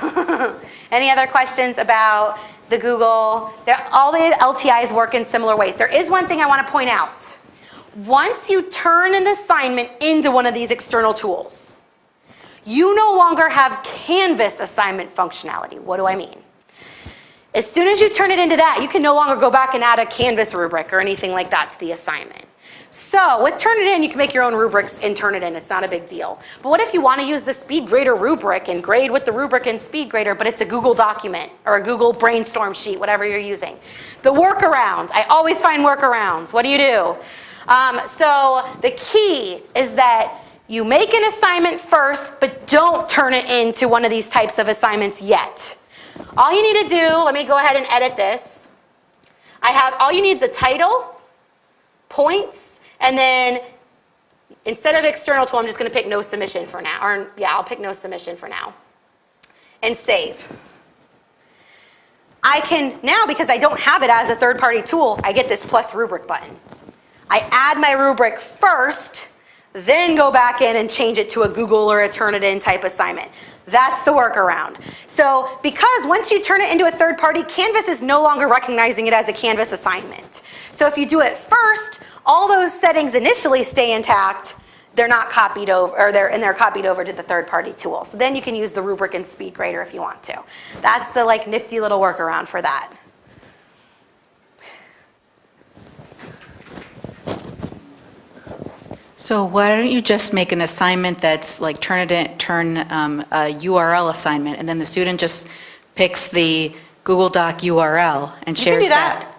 Any other questions about the Google? All the LTIs work in similar ways. There is one thing I want to point out. Once you turn an assignment into one of these external tools, you no longer have Canvas assignment functionality. What do I mean? As soon as you turn it into that, you can no longer go back and add a Canvas rubric or anything like that to the assignment. So with Turnitin, you can make your own rubrics in Turnitin. It's not a big deal. But what if you want to use the SpeedGrader rubric and grade with the rubric in SpeedGrader, but it's a Google document or a Google brainstorm sheet, whatever you're using? The workaround. I always find workarounds. What do you do? So the key is that you make an assignment first, but don't turn it into one of these types of assignments yet. All you need to do, let me go ahead and edit this. All you need is a title, points, and then instead of external tool, I'm just going to pick no submission for now. Or yeah, I'll pick no submission for now. And save. I can now, because I don't have it as a third-party tool, I get this plus rubric button. I add my rubric first, then go back in and change it to a Google or a Turnitin type assignment. That's the workaround. So because once you turn it into a third party, Canvas is no longer recognizing it as a Canvas assignment. So if you do it first, all those settings initially stay intact. They're not copied over, or they're copied over to the third party tool. So then you can use the rubric and SpeedGrader if you want to. That's the like nifty little workaround for that. So why don't you just make an assignment that's like turn a URL assignment, and then the student just picks the Google Doc URL and You can shares do that.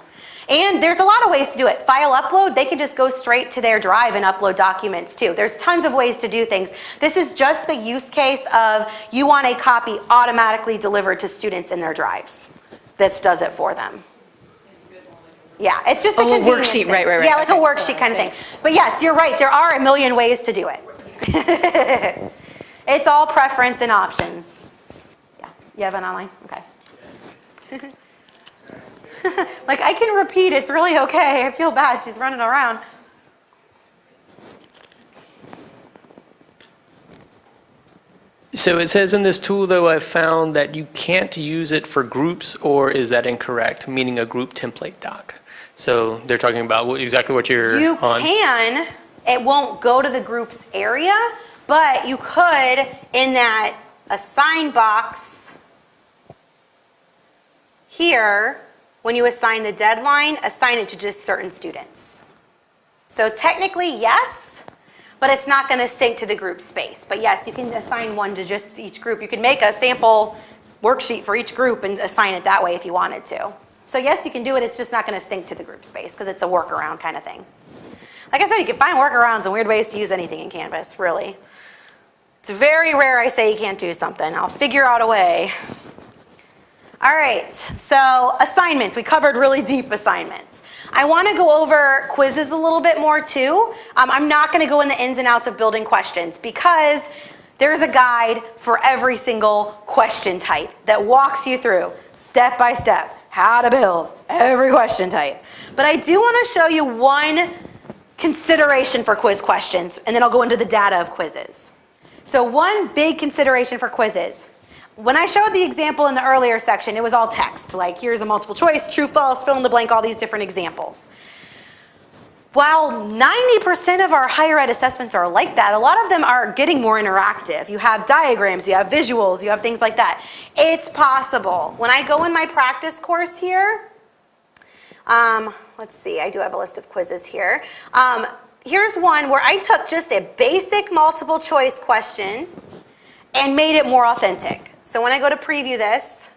And there's a lot of ways to do it. File upload, they can just go straight to their drive and upload documents too. There's tons of ways to do things. This is just the use case of you want a copy automatically delivered to students in their drives. This does it for them. Yeah, it's just a Oh, a convenience worksheet, thing. right. Yeah, like a Okay. worksheet kind of thing. But yes, you're right, there are a million ways to do it. It's all preference and options. Yeah, you have it online? Okay. Like, I can repeat, it's really okay. I feel bad, she's running around. So it says in this tool, though, I've found that you can't use it for groups, or is that incorrect, meaning a group template doc? So they're talking about exactly what you're You on. can, it won't go to the groups area, but you could, in that assign box here, when you assign the deadline, assign it to just certain students. So technically, yes, but it's not going to sync to the group space. But yes, you can assign one to just each group. You can make a sample worksheet for each group and assign it that way if you wanted to. So yes, you can do it, it's just not going to sync to the group space because it's a workaround kind of thing. Like I said, you can find workarounds and weird ways to use anything in Canvas, really. It's very rare I say you can't do something. I'll figure out a way. All right, so assignments. We covered really deep assignments. I want to go over quizzes a little bit more too. I'm not going to go in the ins and outs of building questions because there's a guide for every single question type that walks you through step by step how to build every question type. But I do want to show you one consideration for quiz questions, and then I'll go into the data of quizzes. So one big consideration for quizzes. When I showed the example in the earlier section, it was all text, like here's a multiple choice, true, false, fill in the blank, all these different examples. While 90% of our higher ed assessments are like that, a lot of them are getting more interactive. You have diagrams, you have visuals, you have things like that. It's possible. When I go in my practice course here, let's see, I do have a list of quizzes here. Here's one where I took just a basic multiple choice question and made it more authentic. So when I go to preview this,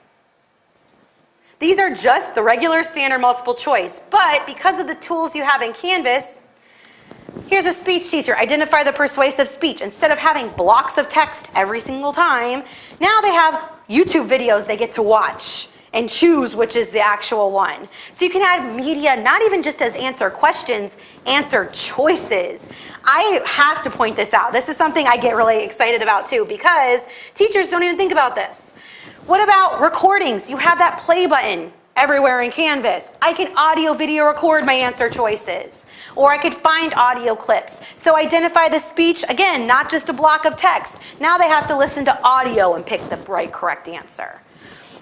these are just the regular standard multiple choice, but because of the tools you have in Canvas, here's a speech teacher, identify the persuasive speech. Instead of having blocks of text every single time, now they have YouTube videos they get to watch and choose which is the actual one. So you can add media, not even just as answer questions, answer choices. I have to point this out. This is something I get really excited about too, because teachers don't even think about this. What about recordings? You have that play button everywhere in Canvas. I can audio video record my answer choices, or I could find audio clips. So identify the speech, again, not just a block of text. Now they have to listen to audio and pick the right correct answer.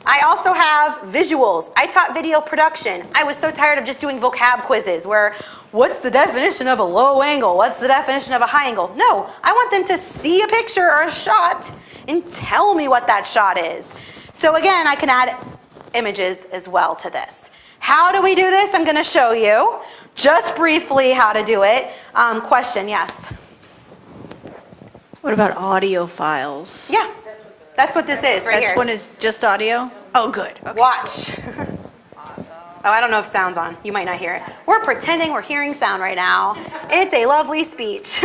I also have visuals. I taught video production. I was so tired of just doing vocab quizzes where, what's the definition of a low angle? What's the definition of a high angle? No, I want them to see a picture or a shot and tell me what that shot is. So again, I can add images as well to this. How do we do this? I'm going to show you just briefly how to do it. Question, yes? What about audio files? Yeah, that's what this is right here. This one is just audio? Oh, good. Okay. Watch. Oh, I don't know if sound's on. You might not hear it. We're pretending we're hearing sound right now. It's a lovely speech.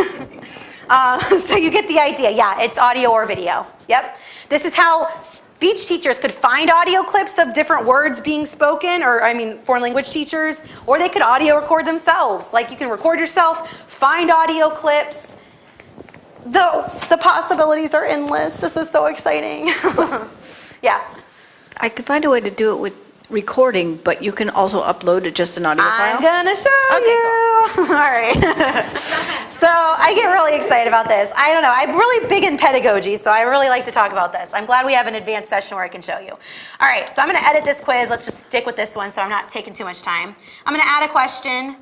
So you get the idea. Yeah, it's audio or video. Yep. This is how speech teachers could find audio clips of different words being spoken, or I mean foreign language teachers, or they could audio record themselves. Like you can record yourself, find audio clips. The possibilities are endless. This is so exciting. Yeah. I could find a way to do it with recording, but you can also upload it just an audio file? I'm gonna show you. All right. So I get really excited about this. I don't know. I'm really big in pedagogy, so I really like to talk about this. I'm glad we have an advanced session where I can show you. All right, so I'm gonna edit this quiz. Let's just stick with this one so I'm not taking too much time. I'm gonna add a question.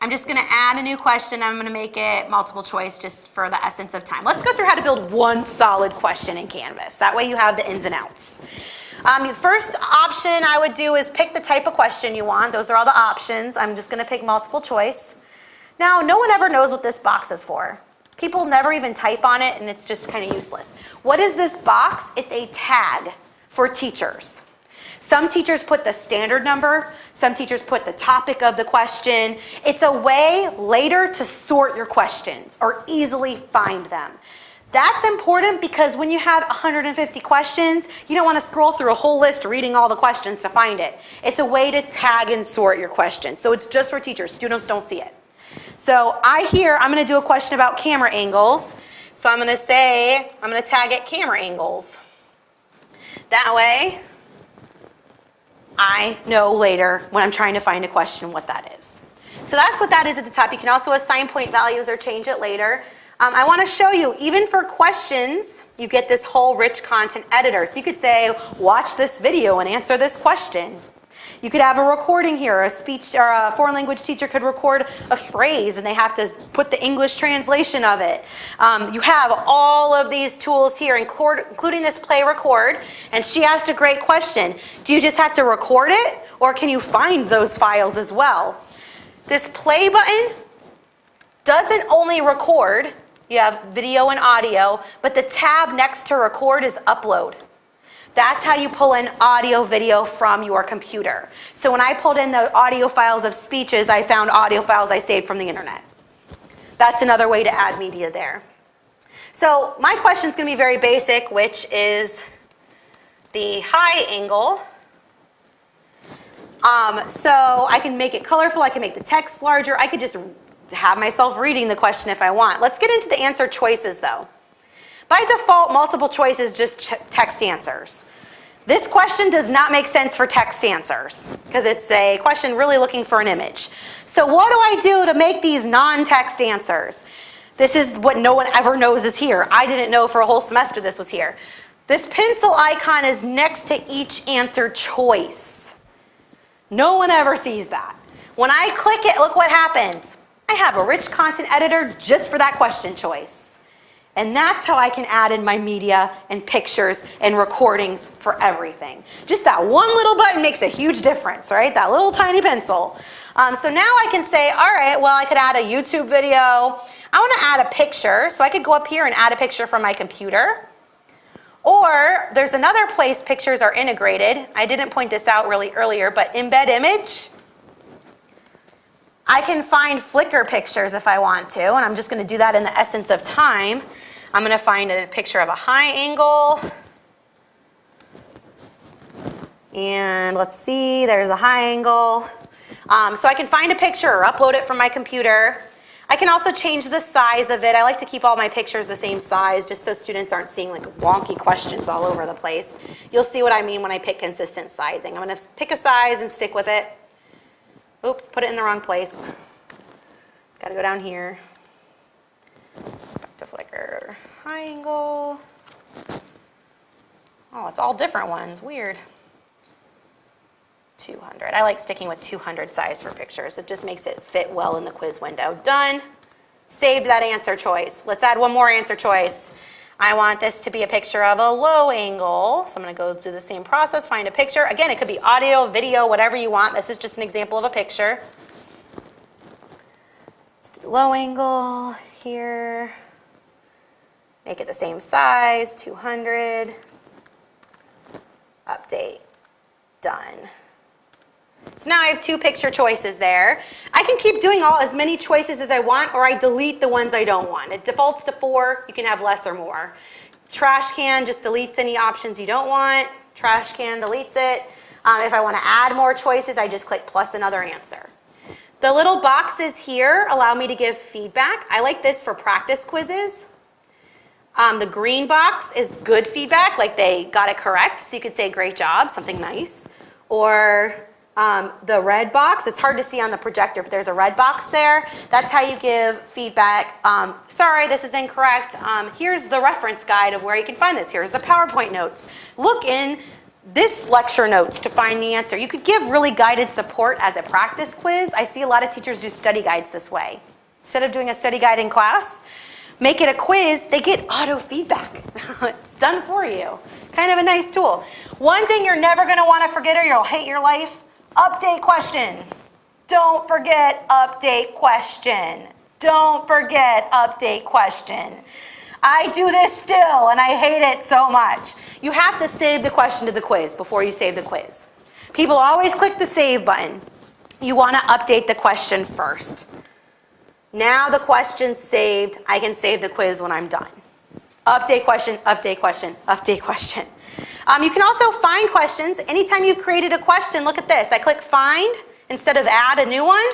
I'm just gonna add a new question. I'm gonna make it multiple choice just for the essence of time. Let's go through how to build one solid question in Canvas. That way you have the ins and outs. First option I would do is pick the type of question you want. Those are all the options. I'm just gonna pick multiple choice. Now, no one ever knows what this box is for. People never even type on it and it's just kind of useless. What is this box? It's a tag for teachers. Some teachers put the standard number, some teachers put the topic of the question. It's a way later to sort your questions or easily find them. That's important because when you have 150 questions, you don't want to scroll through a whole list reading all the questions to find it. It's a way to tag and sort your questions. So it's just for teachers. Students don't see it. So I'm going to do a question about camera angles. So I'm going to tag it camera angles. That way, I know later when I'm trying to find a question what that is. So that's what that is at the top. You can also assign point values or change it later. I want to show you, even for questions, you get this whole rich content editor. So you could say, watch this video and answer this question. You could have a recording here. A speech or a foreign language teacher could record a phrase and they have to put the English translation of it. You have all of these tools here, including this play record. And she asked a great question. Do you just have to record it or can you find those files as well? This play button doesn't only record. You have video and audio, but the tab next to record is upload. That's how you pull in audio video from your computer. So when I pulled in the audio files of speeches, I found audio files I saved from the internet. That's another way to add media there. So my question is going to be very basic, which is the high angle. So I can make it colorful, I can make the text larger, I could just have myself reading the question if I want. Let's get into the answer choices though. By default, multiple choice is just text answers. This question does not make sense for text answers because it's a question really looking for an image. So what do I do to make these non-text answers? This is what no one ever knows is here. I didn't know for a whole semester this was here. This pencil icon is next to each answer choice. No one ever sees that. When I click it, look what happens. I have a rich content editor just for that question choice. And that's how I can add in my media and pictures and recordings for everything. Just that one little button makes a huge difference, right? That little tiny pencil. So now I can say, all right, well, I could add a YouTube video. I want to add a picture. So I could go up here and add a picture from my computer. Or there's another place pictures are integrated. I didn't point this out really earlier, but embed image. I can find Flickr pictures if I want to, and I'm just going to do that in the essence of time. I'm going to find a picture of a high angle. And let's see, there's a high angle. So I can find a picture or upload it from my computer. I can also change the size of it. I like to keep all my pictures the same size just so students aren't seeing like wonky questions all over the place. You'll see what I mean when I pick consistent sizing. I'm going to pick a size and stick with it. Oops, put it in the wrong place. Got to go down here. Back to Flickr. High angle. Oh, it's all different ones. Weird. 200. I like sticking with 200 size for pictures. It just makes it fit well in the quiz window. Done. Saved that answer choice. Let's add one more answer choice. I want this to be a picture of a low angle. So I'm going to go through the same process, find a picture. Again, it could be audio, video, whatever you want. This is just an example of a picture. Let's do low angle here. Make it the same size, 200. Update. Done. So now I have two picture choices there. I can keep doing as many choices as I want, or I delete the ones I don't want. It defaults to 4. You can have less or more. Trash can just deletes any options you don't want. Trash can deletes it. If I want to add more choices, I just click plus another answer. The little boxes here allow me to give feedback. I like this for practice quizzes. The green box is good feedback, like they got it correct. So you could say great job, something nice. Or the red box, it's hard to see on the projector, but there's a red box there. That's how you give feedback. Sorry, this is incorrect. Here's the reference guide of where you can find this. Here's the PowerPoint notes. Look in this lecture notes to find the answer. You could give really guided support as a practice quiz. I see a lot of teachers do study guides this way. Instead of doing a study guide in class, make it a quiz, they get auto feedback. It's done for you. Kind of a nice tool. One thing you're never going to want to forget or you'll hate your life, update question. Don't forget update question. Don't forget update question. I do this still and I hate it so much. You have to save the question to the quiz before you save the quiz. People always click the save button. You want to update the question first. Now the question's saved, I can save the quiz when I'm done. Update question, update question, update question. You can also find questions. Anytime you've created a question, look at this. I click find instead of add a new one.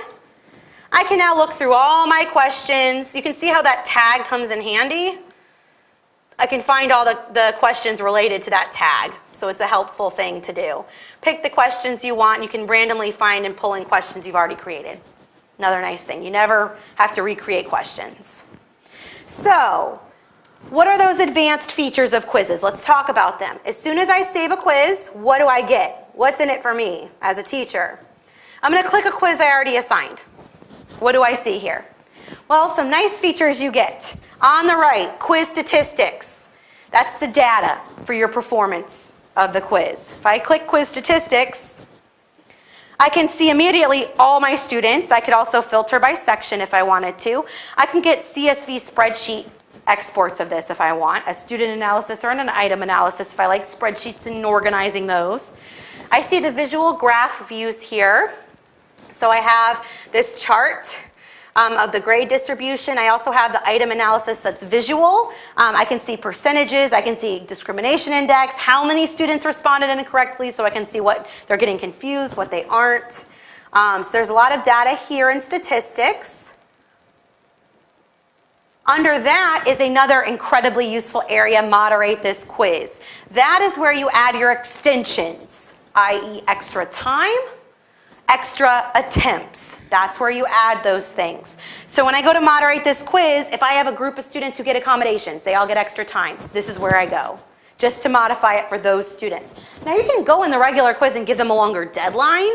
I can now look through all my questions. You can see how that tag comes in handy. I can find all the questions related to that tag. So it's a helpful thing to do. Pick the questions you want. You can randomly find and pull in questions you've already created. Another nice thing. You never have to recreate questions. So, what are those advanced features of quizzes? Let's talk about them. As soon as I save a quiz, what do I get? What's in it for me as a teacher? I'm going to click a quiz I already assigned. What do I see here? Well, some nice features you get. On the right, quiz statistics. That's the data for your performance of the quiz. If I click quiz statistics, I can see immediately all my students. I could also filter by section if I wanted to. I can get CSV spreadsheet exports of this if I want, a student analysis or an item analysis if I like spreadsheets and organizing those. I see the visual graph views here. So I have this chart of the grade distribution. I also have the item analysis that's visual. I can see percentages. I can see discrimination index, how many students responded incorrectly, so I can see what they're getting confused, what they aren't. So there's a lot of data here in statistics. Under that is another incredibly useful area, moderate this quiz. That is where you add your extensions, i.e. extra time, extra attempts. That's where you add those things. So when I go to moderate this quiz, if I have a group of students who get accommodations, they all get extra time. This is where I go, just to modify it for those students. Now you can go in the regular quiz and give them a longer deadline,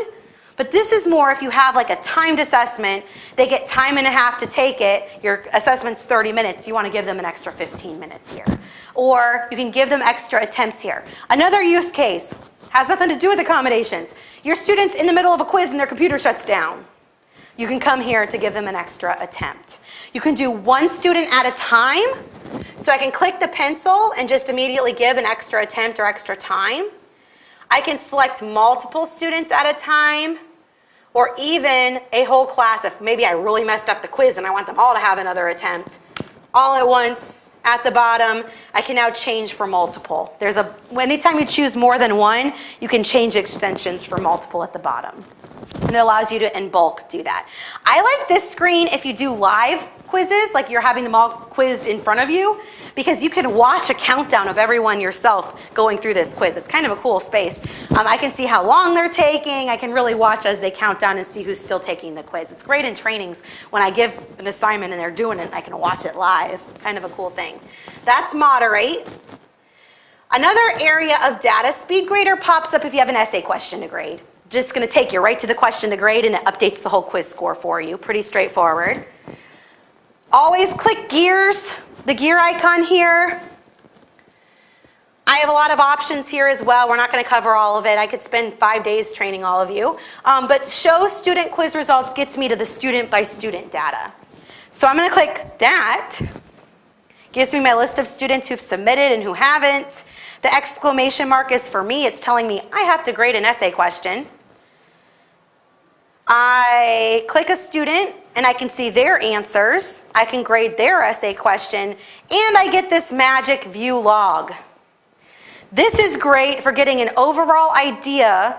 but this is more if you have like a timed assessment, they get time and a half to take it, your assessment's 30 minutes, you want to give them an extra 15 minutes here. Or you can give them extra attempts here. Another use case has nothing to do with accommodations. Your student's in the middle of a quiz and their computer shuts down. You can come here to give them an extra attempt. You can do one student at a time, so I can click the pencil and just immediately give an extra attempt or extra time. I can select multiple students at a time, or even a whole class if maybe I really messed up the quiz and I want them all to have another attempt. All at once, at the bottom, I can now change for multiple. Anytime you choose more than one, you can change extensions for multiple at the bottom. And it allows you to, in bulk, do that. I like this screen if you do live quizzes, like you're having them all quizzed in front of you, because you can watch a countdown of everyone yourself going through this quiz. It's kind of a cool space. I can see how long they're taking. I can really watch as they count down and see who's still taking the quiz. It's great in trainings when I give an assignment and they're doing it and I can watch it live. Kind of a cool thing. That's moderate. Another area of data, SpeedGrader pops up if you have an essay question to grade. Just going to take you right to the question to grade and it updates the whole quiz score for you. Pretty straightforward. Always click gears, the gear icon here. I have a lot of options here as well. We're not going to cover all of it. I could spend 5 days training all of you. But show student quiz results gets me to the student by student data. So I'm going to click that. Gives me my list of students who've submitted and who haven't. The exclamation mark is for me. It's telling me I have to grade an essay question. I click a student and I can see their answers. I can grade their essay question and I get this magic view log. This is great for getting an overall idea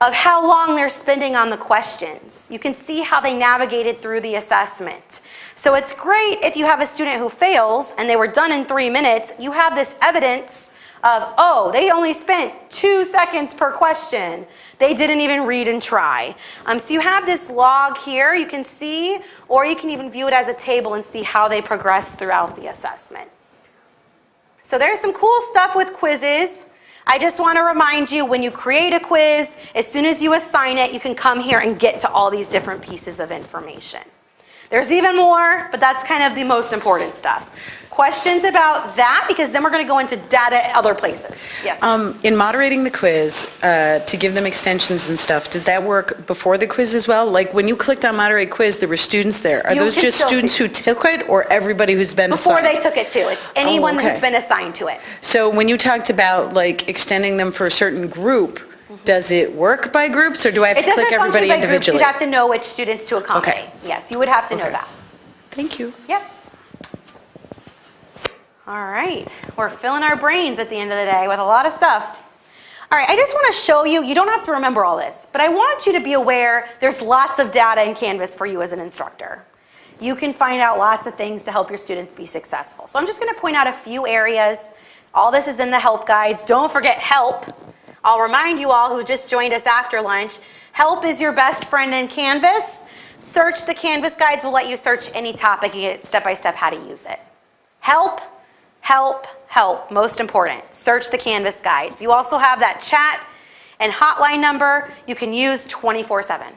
of how long they're spending on the questions. You can see how they navigated through the assessment. So it's great if you have a student who fails and they were done in 3 minutes, you have this evidence of, oh, they only spent 2 seconds per question. They didn't even read and try. So you have this log here you can see, or you can even view it as a table and see how they progressed throughout the assessment. So there's some cool stuff with quizzes. I just want to remind you, when you create a quiz, as soon as you assign it, you can come here and get to all these different pieces of information. There's even more, but that's kind of the most important stuff. Questions about that? Because then we're going to go into data at other places. Yes? In moderating the quiz, to give them extensions and stuff, does that work before the quiz as well? Like when you clicked on moderate quiz, there were students there. Are You those can just still students see. who took it or everybody who's been Before assigned? they took it too. It's anyone okay. who's been assigned to it. So when you talked about like extending them for a certain group, does it work by groups or do I have It to doesn't click function everybody by groups. individually? You'd have to know which students to accommodate. Okay. Yes, you would have to know Okay. that. Thank you. Yep. All right, we're filling our brains at the end of the day with a lot of stuff. All right, I just want to show you, you don't have to remember all this, but I want you to be aware there's lots of data in Canvas for you as an instructor. You can find out lots of things to help your students be successful. So I'm just going to point out a few areas. All this is in the help guides. Don't forget help. I'll remind you all who just joined us after lunch, help is your best friend in Canvas. Search the Canvas guides will let you search any topic and get step-by-step how to use it. Help. Help, help, most important. Search the Canvas guides. You also have that chat and hotline number you can use 24/7,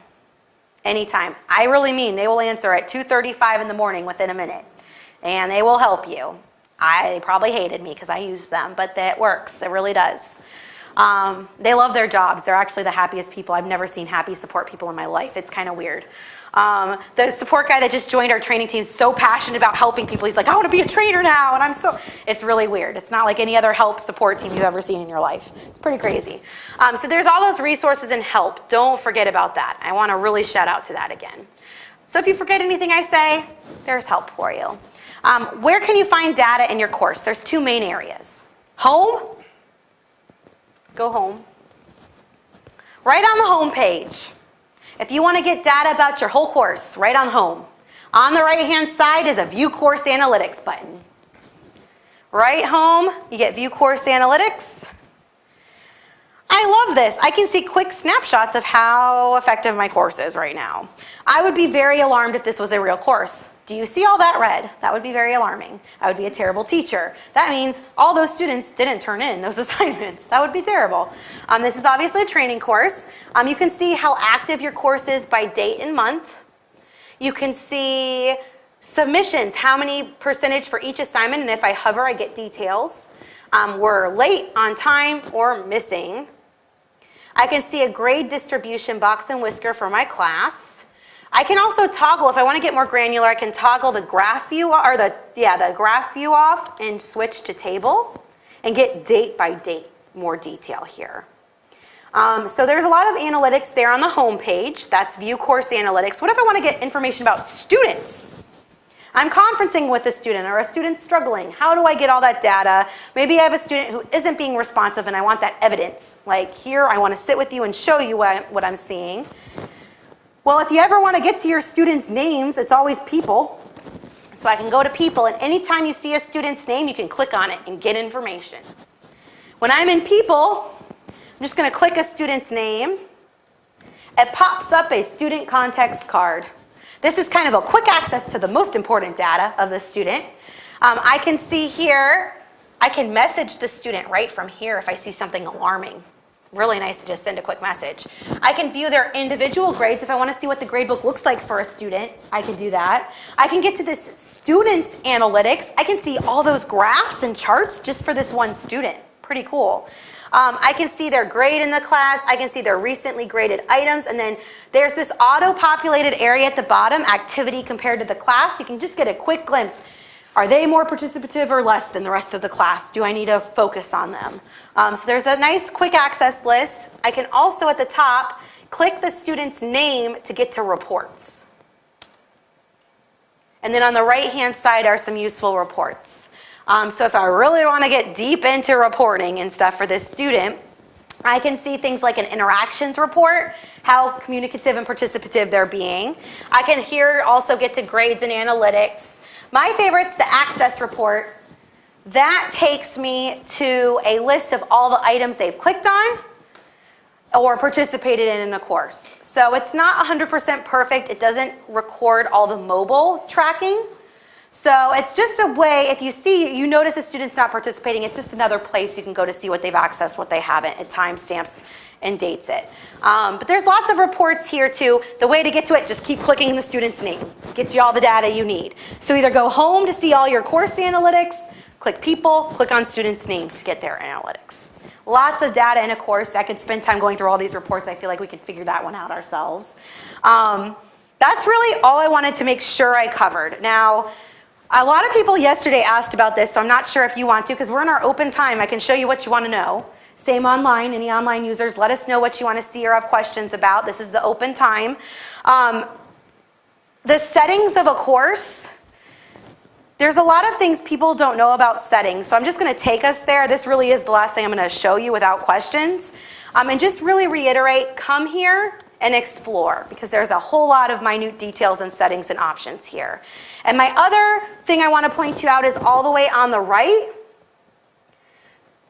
anytime. I really mean they will answer at 2:35 in the morning within a minute, and they will help you. They probably hated me because I used them, but that works. It really does. They love their jobs. They're actually the happiest people. I've never seen happy support people in my life. It's kind of weird. The support guy that just joined our training team is so passionate about helping people. He's like, I want to be a trainer now. And it's really weird. It's not like any other help support team you've ever seen in your life. It's pretty crazy. So there's all those resources and help. Don't forget about that. I want to really shout out to that again. So if you forget anything I say, there's help for you. Where can you find data in your course? There's two main areas. Home. Let's go home. Right on the home page. If you want to get data about your whole course, right on home. On the right-hand side is a View Course Analytics button. Right home, you get View Course Analytics. I love this. I can see quick snapshots of how effective my course is right now. I would be very alarmed if this was a real course. Do you see all that red? That would be very alarming. I would be a terrible teacher. That means all those students didn't turn in those assignments. That would be terrible. This is obviously a training course. You can see how active your course is by date and month. You can see submissions, how many percentage for each assignment, and if I hover, I get details. We're late, on time, or missing. I can see a grade distribution box and whisker for my class. I can also toggle, if I want to get more granular, I can toggle the graph view, or the graph view off and switch to table and get date by date more detail here. So there's a lot of analytics there on the home page. That's View Course Analytics. What if I want to get information about students? I'm conferencing with a student or a student struggling. How do I get all that data? Maybe I have a student who isn't being responsive and I want that evidence. Like here, I want to sit with you and show you what I'm seeing. Well, if you ever want to get to your students' names, it's always people. So I can go to people, and anytime you see a student's name, you can click on it and get information. When I'm in people, I'm just going to click a student's name. It pops up a student context card. This is kind of a quick access to the most important data of the student. I can see here, I can message the student right from here if I see something alarming. Really nice to just send a quick message. I can view their individual grades. If I want to see what the gradebook looks like for a student, I can do that. I can get to this student's analytics. I can see all those graphs and charts just for this one student. Pretty cool. I can see their grade in the class. I can see their recently graded items. And then there's this auto-populated area at the bottom, activity compared to the class. You can just get a quick glimpse. Are they more participative or less than the rest of the class? Do I need to focus on them? So there's a nice quick access list. I can also at the top click the student's name to get to reports. And then on the right-hand side are some useful reports. So if I really want to get deep into reporting and stuff for this student, I can see things like an interactions report, how communicative and participative they're being. I can here also get to grades and analytics. My favorite's the access report. That takes me to a list of all the items they've clicked on or participated in the course. So it's not 100% perfect. It doesn't record all the mobile tracking. So it's just a way, if you notice a student's not participating, it's just another place you can go to see what they've accessed, what they haven't. It timestamps and dates it. But there's lots of reports here too. The way to get to it, just keep clicking the student's name. Gets you all the data you need. So either go home to see all your course analytics, click people, click on students' names to get their analytics. Lots of data in a course. I could spend time going through all these reports. I feel like we could figure that one out ourselves. That's really all I wanted to make sure I covered. Now, a lot of people yesterday asked about this, so I'm not sure if you want to, because we're in our open time. I can show you what you want to know. Same online. Any online users, let us know what you want to see or have questions about. This is the open time. The settings of a course, there's a lot of things people don't know about settings, so I'm just going to take us there. This really is the last thing I'm going to show you without questions. And just really reiterate, come here and explore, because there's a whole lot of minute details and settings and options here. And my other thing I want to point you out is all the way on the right.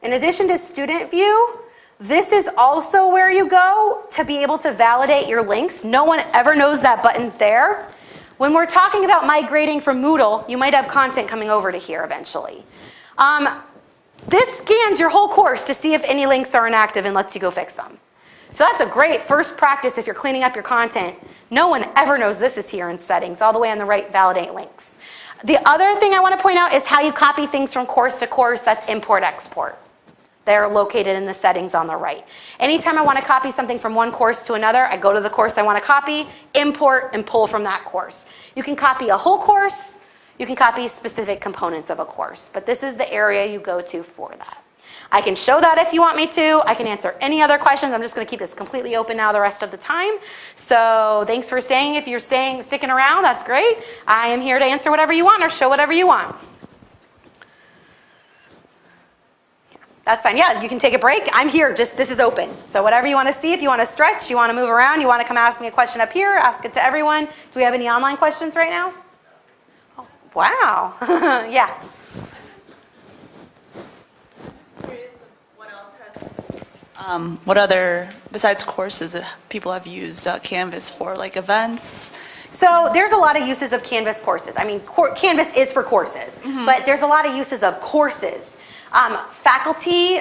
In addition to student view, this is also where you go to be able to validate your links. No one ever knows that button's there. When we're talking about migrating from Moodle, you might have content coming over to here eventually. This scans your whole course to see if any links are inactive and lets you go fix them. So that's a great first practice if you're cleaning up your content. No one ever knows this is here in settings, all the way on the right, validate links. The other thing I want to point out is how you copy things from course to course. That's import-export. They're located in the settings on the right. Anytime I want to copy something from one course to another, I go to the course I want to copy, import, and pull from that course. You can copy a whole course. You can copy specific components of a course. But this is the area you go to for that. I can show that if you want me to. I can answer any other questions. I'm just going to keep this completely open now the rest of the time. So thanks for staying. If you're sticking around, that's great. I am here to answer whatever you want or show whatever you want. That's fine. Yeah, you can take a break. I'm here. This is open. So whatever you want to see, if you want to stretch, you want to move around, you want to come ask me a question up here, ask it to everyone. Do we have any online questions right now? Oh, wow. Yeah. What other, besides courses, people have used Canvas for, like events? So there's a lot of uses of Canvas courses. I mean, Canvas is for courses, but there's a lot of uses of courses. Faculty,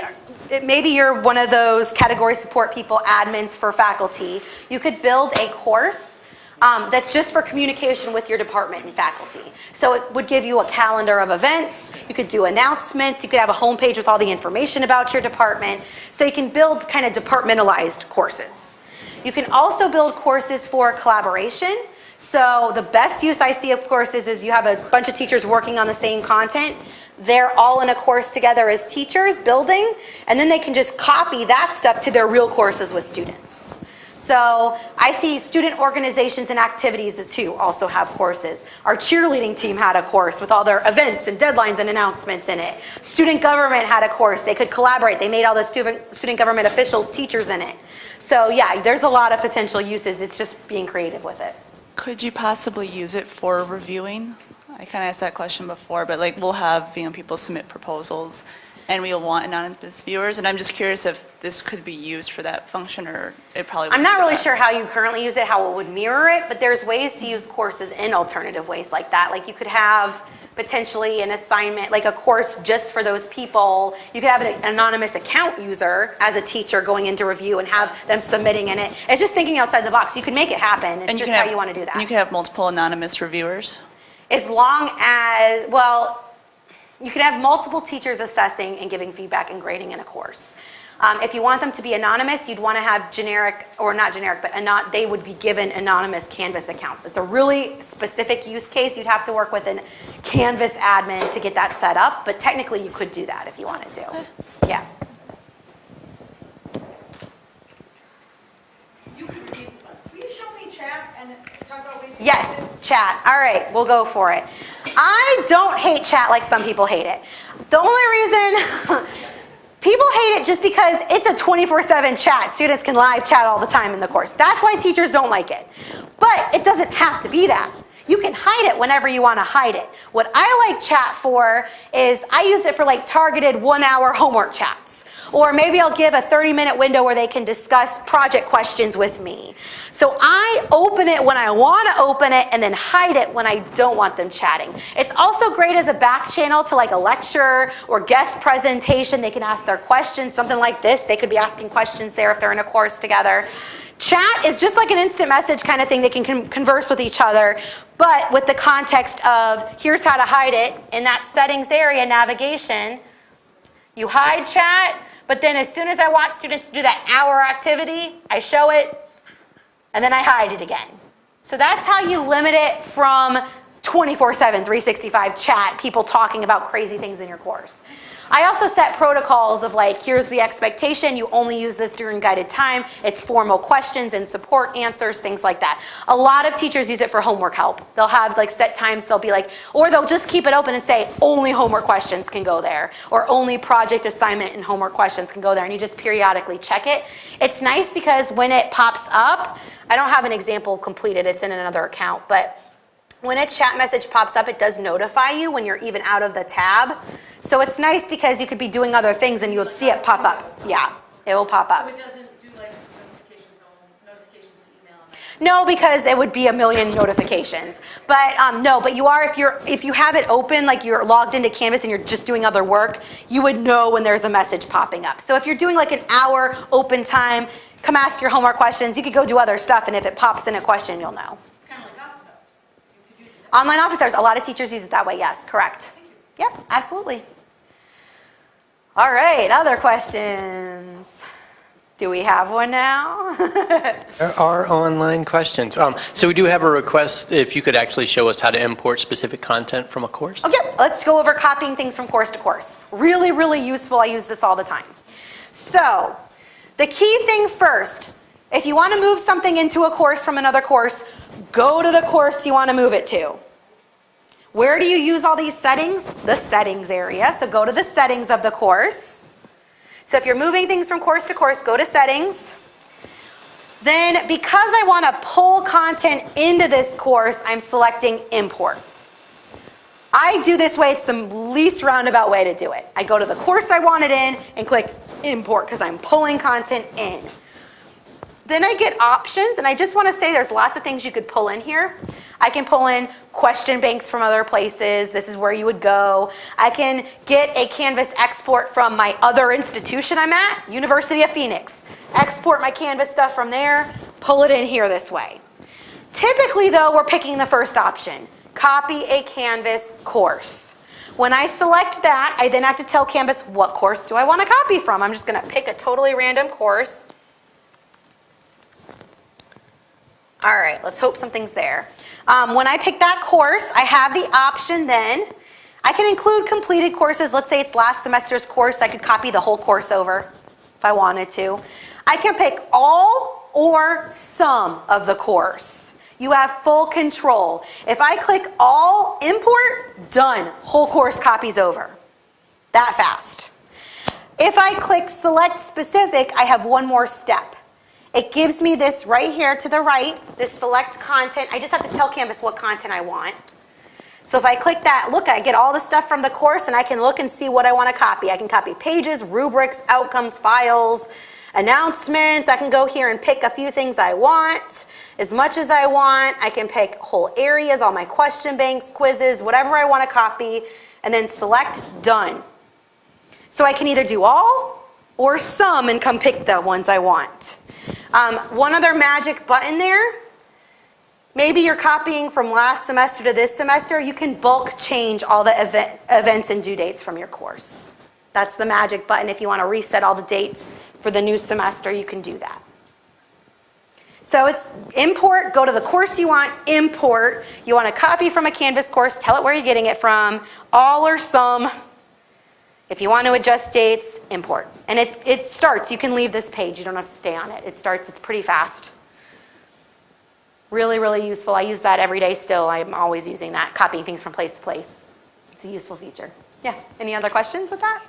maybe you're one of those category support people, admins for faculty. You could build a course that's just for communication with your department and faculty. So it would give you a calendar of events. You could do announcements. You could have a homepage with all the information about your department. So you can build kind of departmentalized courses. You can also build courses for collaboration. So the best use I see of courses is you have a bunch of teachers working on the same content. They're all in a course together as teachers building, and then they can just copy that stuff to their real courses with students. So I see student organizations and activities too also have courses. Our cheerleading team had a course with all their events and deadlines and announcements in it. Student government had a course. They could collaborate. They made all the student government officials teachers in it. So yeah, there's a lot of potential uses. It's just being creative with it. Could you possibly use it for reviewing? I kind of asked that question before, but like we'll have, people submit proposals and we'll want anonymous viewers, and I'm just curious if this could be used for that function, or it probably wouldn't I'm not be really best. sure how you currently use it, how it would mirror it, but there's ways to use courses in alternative ways like that. Like you could have potentially an assignment, like a course just for those people. You could have an anonymous account user as a teacher going into review and have them submitting in it. It's just thinking outside the box. You can make it happen. It's And just how you want to do that. And you could have multiple anonymous reviewers? As long as, well, you can have multiple teachers assessing and giving feedback and grading in a course. If you want them to be anonymous, you'd want to have generic, or not generic, but they would be given anonymous Canvas accounts. It's a really specific use case. You'd have to work with a Canvas admin to get that set up, but technically you could do that if you wanted to. Yeah. You can read this one. Will you show me chat and talk about ways to Yes, use it? chat. All right, we'll go for it. I don't hate chat like some people hate it. The only reason people hate it just because it's a 24/7 chat. Students can live chat all the time in the course. That's why teachers don't like it. But it doesn't have to be that. You can hide it whenever you want to hide it. What I like chat for is I use it for like targeted 1-hour homework chats. Or maybe I'll give a 30-minute window where they can discuss project questions with me. So I open it when I want to open it and then hide it when I don't want them chatting. It's also great as a back channel to like a lecture or guest presentation. They can ask their questions, something like this. They could be asking questions there if they're in a course together. Chat is just like an instant message kind of thing. They can converse with each other, but with the context of here's how to hide it in that settings area, navigation. You hide chat, but then as soon as I want students to do that hour activity, I show it, and then I hide it again. So that's how you limit it from 24/7, 365 chat, people talking about crazy things in your course. I also set protocols of like, here's the expectation, you only use this during guided time, it's formal questions and support answers, things like that. A lot of teachers use it for homework help. They'll have like set times, they'll be like, or they'll just keep it open and say, only homework questions can go there, or only project assignment and homework questions can go there, and you just periodically check it. It's nice because when it pops up, I don't have an example completed, it's in another account, but when a chat message pops up, it does notify you when you're even out of the tab. So it's nice because you could be doing other things and you'll see it pop up. Yeah, it will pop up. So it doesn't do like notifications to email? No, because it would be a million notifications. But no, but you are, if you have it open, like you're logged into Canvas and you're just doing other work, you would know when there's a message popping up. So if you're doing like an hour open time, come ask your homework questions, you could go do other stuff, and if it pops in a question, you'll know. It's kind of like office hours. You could use it. Online office hours, a lot of teachers use it that way, yes, correct. Yep, absolutely. All right, other questions? Do we have one now? There are online questions. So we do have a request if you could actually show us how to import specific content from a course. Okay, let's go over copying things from course to course. Really, really useful. I use this all the time. So, the key thing first, if you want to move something into a course from another course, go to the course you want to move it to. Where do you use all these settings? The settings area. So go to the settings of the course. So if you're moving things from course to course, go to settings. Then because I want to pull content into this course, I'm selecting import. I do this way, it's the least roundabout way to do it. I go to the course I want it in and click import because I'm pulling content in. Then I get options, and I just want to say there's lots of things you could pull in here. I can pull in question banks from other places. This is where you would go. I can get a Canvas export from my other institution I'm at, University of Phoenix. Export my Canvas stuff from there, pull it in here this way. Typically, though, we're picking the first option, copy a Canvas course. When I select that, I then have to tell Canvas what course do I want to copy from. I'm just going to pick a totally random course. All right, let's hope something's there. When I pick that course, I have the option then. I can include completed courses. Let's say it's last semester's course. I could copy the whole course over if I wanted to. I can pick all or some of the course. You have full control. If I click all, import, done, whole course copies over. That fast. If I click select specific, I have one more step. It gives me this right here to the right, this select content. I just have to tell Canvas what content I want. So if I click that, look, I get all the stuff from the course and I can look and see what I want to copy. I can copy pages, rubrics, outcomes, files, announcements. I can go here and pick a few things I want, as much as I want. I can pick whole areas, all my question banks, quizzes, whatever I want to copy, and then select done. So I can either do all or some and come pick the ones I want. One other magic button there. Maybe you're copying from last semester to this semester. You can bulk change all the events and due dates from your course. That's the magic button. If you want to reset all the dates for the new semester, you can do that. So it's import, go to the course you want, import. You want to copy from a Canvas course, tell it where you're getting it from, all or some. If you want to adjust dates, import. And it starts. You can leave this page. You don't have to stay on it. It starts. It's pretty fast. Really, really useful. I use that every day still. I'm always using that, copying things from place to place. It's a useful feature. Yeah. Any other questions with that?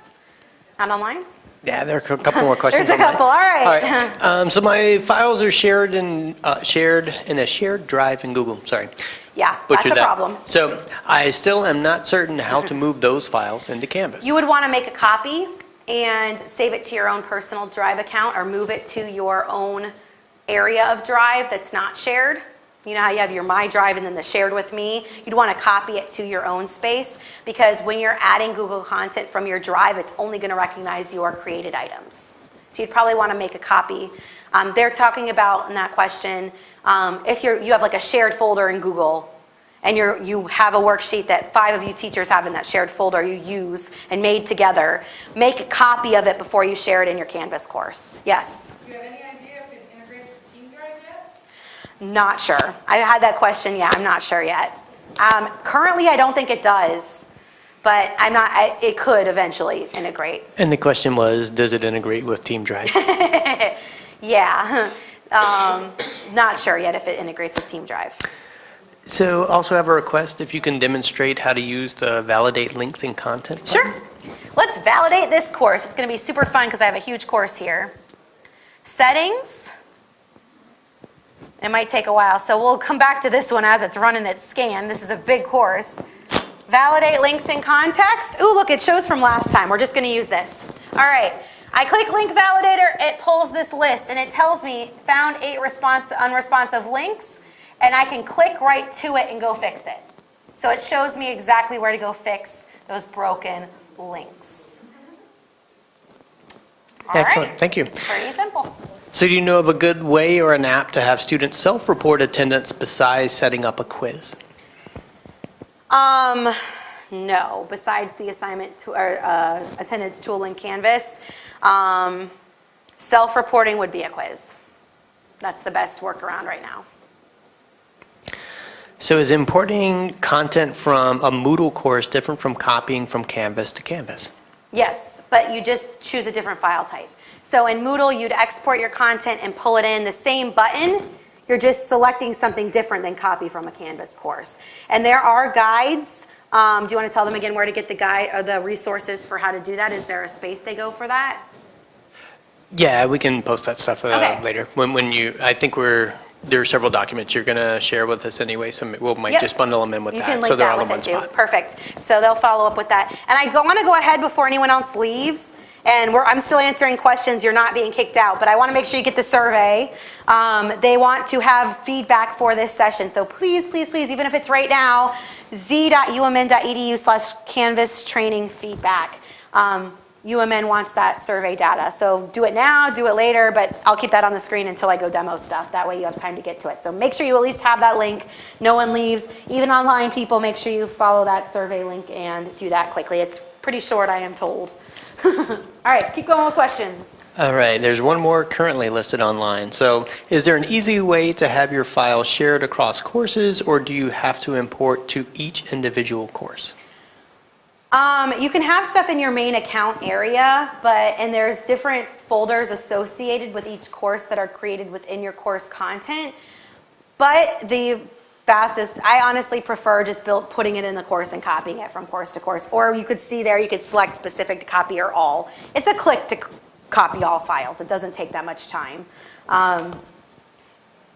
Not online? Yeah, there are a couple more questions. There's a couple. All right. All right. So my files are shared in a shared drive in Google. Sorry. Yeah, that's Butchered a that. problem. So I still am not certain how to move those files into Canvas. You would want to make a copy and save it to your own personal Drive account or move it to your own area of Drive that's not shared. You know how you have your My Drive and then the shared with me? You'd want to copy it to your own space because when you're adding Google content from your Drive, it's only going to recognize your created items. So you'd probably want to make a copy. They're talking about in that question, if you have like a shared folder in Google and you have a worksheet that 5 of you teachers have in that shared folder you use and made together, make a copy of it before you share it in your Canvas course. Yes? Do you have any idea if it integrates with Team Drive yet? Not sure. I had that question, yeah, I'm not sure yet. Currently, I don't think it does, but it could eventually integrate. And the question was, does it integrate with Team Drive? Yeah, not sure yet if it integrates with Team Drive. So also have a request if you can demonstrate how to use the validate links in content. Sure. Let's validate this course. It's going to be super fun because I have a huge course here. Settings. It might take a while, so we'll come back to this one as it's running its scan. This is a big course. Validate links in context. Ooh, look, it shows from last time. We're just going to use this. All right. I click Link Validator. It pulls this list, and it tells me found 8 unresponsive links, and I can click right to it and go fix it. So it shows me exactly where to go fix those broken links. All Excellent. right. Thank you. Pretty simple. So do you know of a good way or an app to have students self-report attendance besides setting up a quiz? No, besides the assignment or attendance tool in Canvas, self-reporting would be a quiz. That's the best workaround right now. So is importing content from a Moodle course different from copying from Canvas to Canvas? Yes, but you just choose a different file type. So in Moodle, you'd export your content and pull it in the same button. You're just selecting something different than copy from a Canvas course. And there are guides. Do you want to tell them again where to get the guide or the resources for how to do that? Is there a space they go for that? Yeah, we can post that stuff Okay. later. I think there are several documents you're going to share with us anyway, so we might Yep. just bundle them in with You that. can So link they're that all in with one it too. spot. Perfect. So they'll follow up with that. And I want to go ahead before anyone else leaves. And I'm still answering questions. You're not being kicked out, but I want to make sure you get the survey. They want to have feedback for this session. So please, please, please, even if it's right now, z.umn.edu/Canvas training feedback. UMN wants that survey data. So do it now, do it later, but I'll keep that on the screen until I go demo stuff. That way you have time to get to it. So make sure you at least have that link. No one leaves. Even online people, make sure you follow that survey link and do that quickly. It's pretty short, I am told. All right, keep going with questions. All right, there's one more currently listed online. So is there an easy way to have your file shared across courses, or do you have to import to each individual course? You can have stuff in your main account area, and there's different folders associated with each course that are created within your course content. But the fastest, I honestly prefer just putting it in the course and copying it from course to course. Or you could see there, you could select specific to copy or all. It's a click to copy all files. It doesn't take that much time.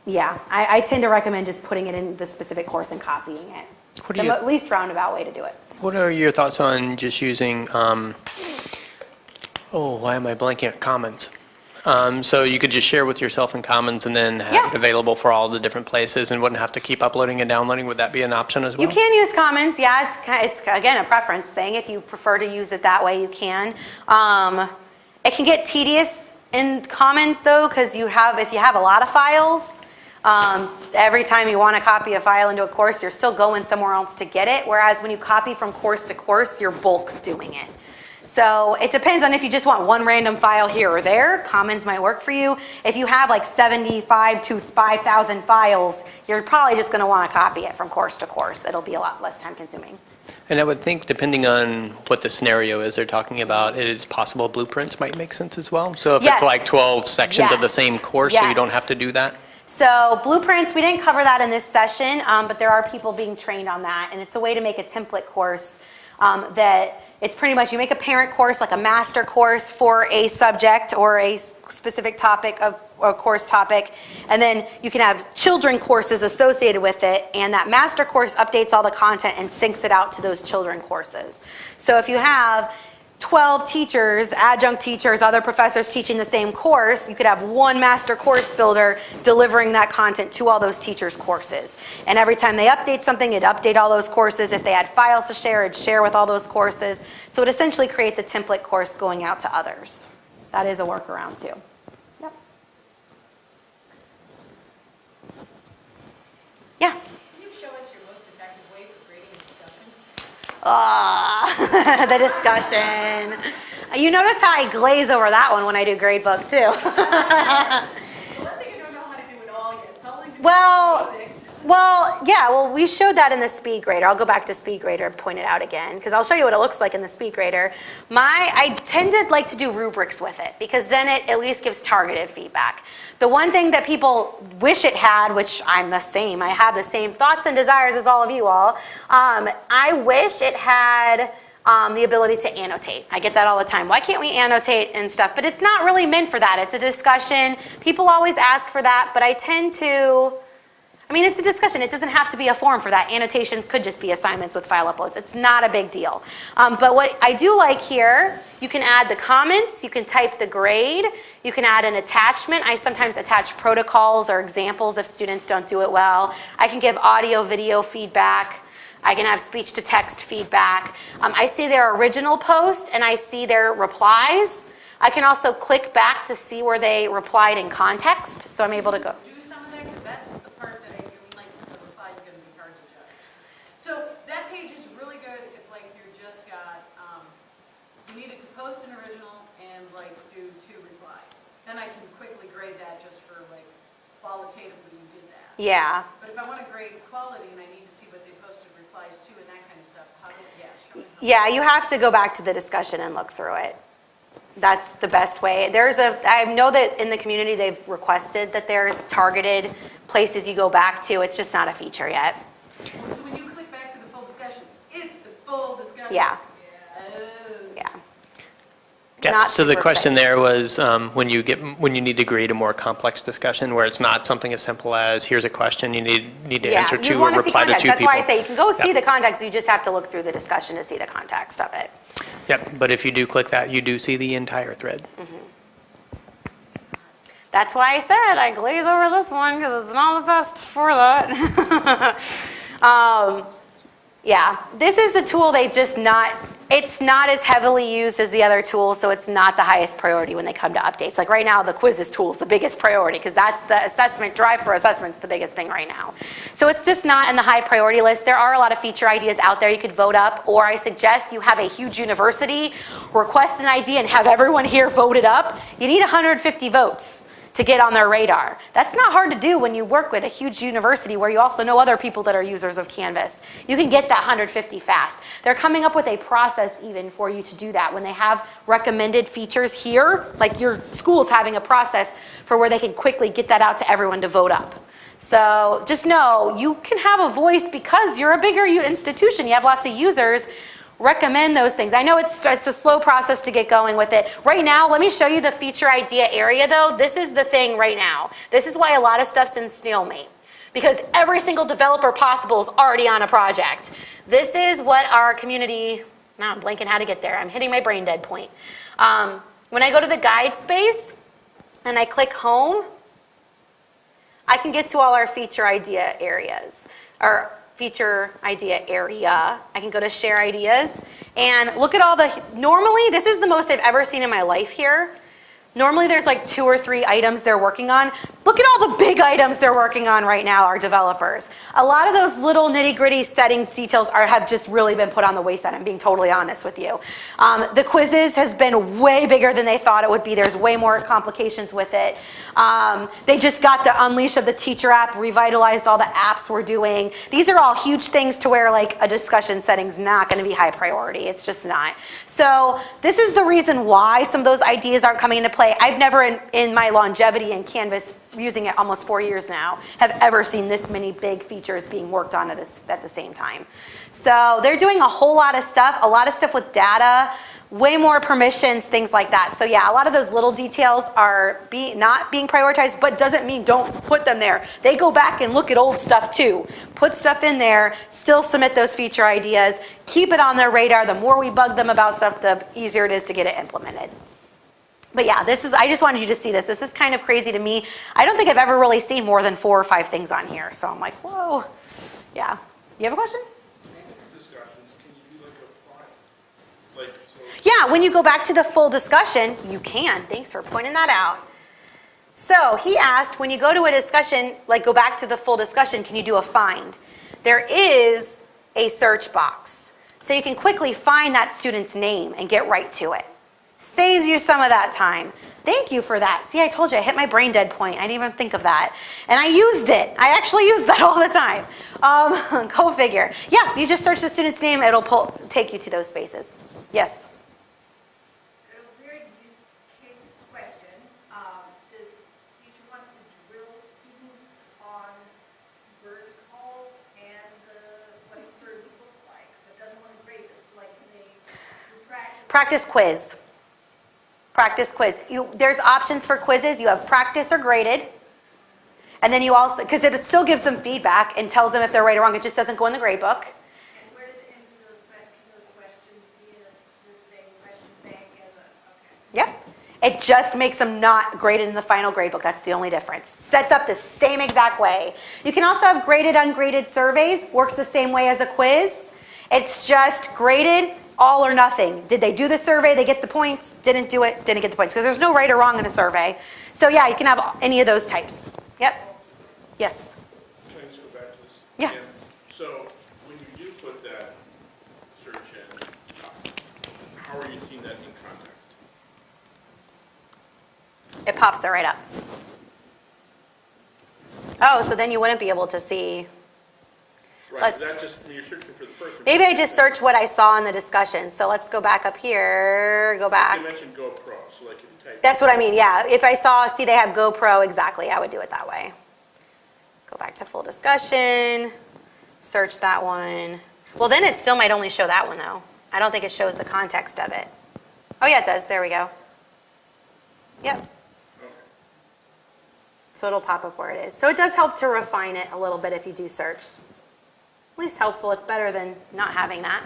Yeah, I tend to recommend just putting it in the specific course and copying it. What do The you- least roundabout way to do it. What are your thoughts on just using, why am I blanking at Commons? So you could just share with yourself in Commons and then have Yeah. it available for all the different places and wouldn't have to keep uploading and downloading? Would that be an option as well? You can use Commons, yeah, it's again a preference thing. If you prefer to use it that way, you can. It can get tedious in Commons though, because if you have a lot of files, every time you want to copy a file into a course, you're still going somewhere else to get it. Whereas when you copy from course to course, you're bulk doing it. So it depends on if you just want one random file here or there, Commons might work for you. If you have like 75 to 5,000 files, you're probably just going to want to copy it from course to course. It'll be a lot less time consuming. And I would think, depending on what the scenario is they're talking about, it is possible blueprints might make sense as well. So if Yes. it's like 12 sections of the Yes. same course, so you don't Yes. have to do that? So blueprints, we didn't cover that in this session, but there are people being trained on that. And it's a way to make a template course that it's pretty much, you make a parent course, like a master course for a subject or a specific topic of or course topic. And then you can have children courses associated with it. And that master course updates all the content and syncs it out to those children courses. So if you have 12 teachers, adjunct teachers, other professors teaching the same course, you could have one master course builder delivering that content to all those teachers' courses. And every time they update something, it'd update all those courses. If they had files to share, it'd share with all those courses. So it essentially creates a template course going out to others. That is a workaround too. Yep. Yeah. Can you show us your most effective way for grading a discussion? The discussion. You notice how I glaze over that one when I do gradebook too. One thing I don't know how to do it all yet. It's all in Well, we showed that in the speed grader. I'll go back to speed grader and point it out again, because I'll show you what it looks like in the speed grader. I tend to like to do rubrics with it, because then it at least gives targeted feedback. The one thing that people wish it had, which I'm the same, I have the same thoughts and desires as all of you all, I wish it had the ability to annotate. I get that all the time. Why can't we annotate and stuff? But it's not really meant for that. It's a discussion. People always ask for that, but I tend to, it's a discussion. It doesn't have to be a form for that. Annotations could just be assignments with file uploads. It's not a big deal. But what I do like here, you can add the comments, you can type the grade, you can add an attachment. I sometimes attach protocols or examples if students don't do it well. I can give audio, video feedback. I can have speech to text feedback. I see their original post and I see their replies. I can also click back to see where they replied in context. So I'm able to go. do some of that, because that's the part that I really like, the reply is going to be hard to judge. So that page is really good if like you just got, you needed to post an original and like do 2 replies. Then I can quickly grade that just for like qualitatively you did that. Yeah. But if I want to grade quality and I need to see what they posted replies to and that kind of stuff, how do, show me how. Yeah, you have to go back to the discussion and look through it. That's the best way. I know that in the community they've requested that there's targeted places you go back to. It's just not a feature yet. So when you click back to the full discussion, it's the full discussion. Yeah. Oh. Yeah. Yeah, Not so the super question exciting. there was when you need to grade a more complex discussion where it's not something as simple as here's a question, you need to answer you 2 or wanna see reply to context. 2 That's people. why I say you can go see Yeah. the context, you just have to look through the discussion to see the context of it. Yep, but if you do click that, you do see the entire thread. That's why I said I glaze over this one because it's not the best for that. Yeah, this is a tool it's not as heavily used as the other tools, so it's not the highest priority when they come to updates. Like right now, the quizzes tool is the biggest priority because that's the assessment, drive for assessment's the biggest thing right now. So it's just not in the high priority list. There are a lot of feature ideas out there you could vote up, or I suggest you have a huge university, request an idea and have everyone here vote it up. You need 150 votes to get on their radar. That's not hard to do when you work with a huge university where you also know other people that are users of Canvas. You can get that 150 fast. They're coming up with a process even for you to do that. When they have recommended features here, like your school's having a process for where they can quickly get that out to everyone to vote up. So just know you can have a voice because you're a bigger institution. You have lots of users. Recommend those things. I know it's a slow process to get going with it. Right now, let me show you the feature idea area though. This is the thing right now. This is why a lot of stuff's in stalemate, because every single developer possible is already on a project. This is what our community, now I'm blanking how to get there. I'm hitting my brain dead point. When I go to the guide space and I click home, I can get to all our feature idea areas, or feature idea area. I can go to share ideas and look at all the, normally this is the most I've ever seen in my life here. Normally there's like 2 or 3 items they're working on. Look at all the big items they're working on right now, our developers. A lot of those little nitty-gritty settings details have just really been put on the wayside, I'm being totally honest with you. The quizzes has been way bigger than they thought it would be. There's way more complications with it. They just got the Unleash of the Teacher app, revitalized all the apps we're doing. These are all huge things to where like a discussion setting's not gonna be high priority. It's just not. So this is the reason why some of those ideas aren't coming into play. I've never in my longevity in Canvas, using it almost 4 years now, have ever seen this many big features being worked on at the same time. So they're doing a whole lot of stuff with data, way more permissions, things like that. So yeah, a lot of those little details are not being prioritized, but doesn't mean don't put them there. They go back and look at old stuff too. Put stuff in there, still submit those feature ideas, keep it on their radar. The more we bug them about stuff, the easier it is to get it implemented. But yeah, I just wanted you to see this. This is kind of crazy to me. I don't think I've ever really seen more than 4 or 5 things on here. So I'm like, whoa. Yeah. You have a question? Yeah, when you go back to the full discussion, you can. Thanks for pointing that out. So he asked, when you go to a discussion, like go back to the full discussion, can you do a find? There is a search box. So you can quickly find that student's name and get right to it. Saves you some of that time. Thank you for that. See, I told you, I hit my brain dead point. I didn't even think of that. And I used it. I actually use that all the time. Go figure. Yeah, you just search the student's name, it'll take you to those spaces. Yes? A very use case question. The teacher wants to drill students on bird calls and what birds look like, but doesn't want to grade them. Like, can they do Practice quiz. Practice quiz. There's options for quizzes. You have practice or graded. And then you also, because it still gives them feedback and tells them if they're right or wrong. It just doesn't go in the grade book. And where does it enter those questions be in the same question bank as a, okay. Yep. It just makes them not graded in the final grade book. That's the only difference. Sets up the same exact way. You can also have graded, ungraded surveys. Works the same way as a quiz. It's just graded, all or nothing. Did they do the survey? They get the points. Didn't do it, didn't get the points. Because there's no right or wrong in a survey. So yeah, you can have any of those types. Yep. Yes. Can I just go back to this? Yeah. again? So when you do put that search in, how are you seeing that in context? It pops it right up. Oh, so then you wouldn't be able to see. Right, Let's- that's just, when you're searching for the person. Maybe I just search what I saw in the discussion. So let's go back up here, go back. You mentioned GoPro, so like if you type. That's what I mean, yeah. If I saw, see they have GoPro, exactly, I would do it that way. Go back to full discussion, search that one. Well, then it still might only show that one though. I don't think it shows the context of it. Oh yeah, it does, there we go. Yep. Okay. So it'll pop up where it is. So it does help to refine it a little bit if you do search. At least helpful, it's better than not having that.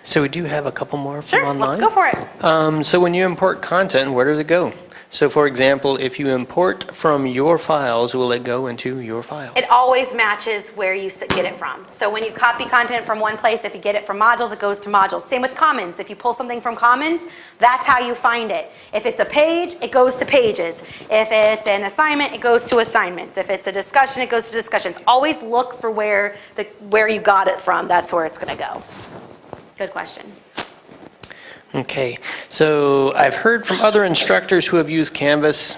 So we do have a couple more from Sure, online. let's go for it. So when you import content, where does it go? So for example, if you import from your files, will it go into your files? It always matches where you get it from. So when you copy content from one place, if you get it from modules, it goes to modules. Same with Commons. If you pull something from Commons, that's how you find it. If it's a page, it goes to pages. If it's an assignment, it goes to assignments. If it's a discussion, it goes to discussions. Always look for where you got it from. That's where it's going to go. Good question. Okay, so I've heard from other instructors who have used Canvas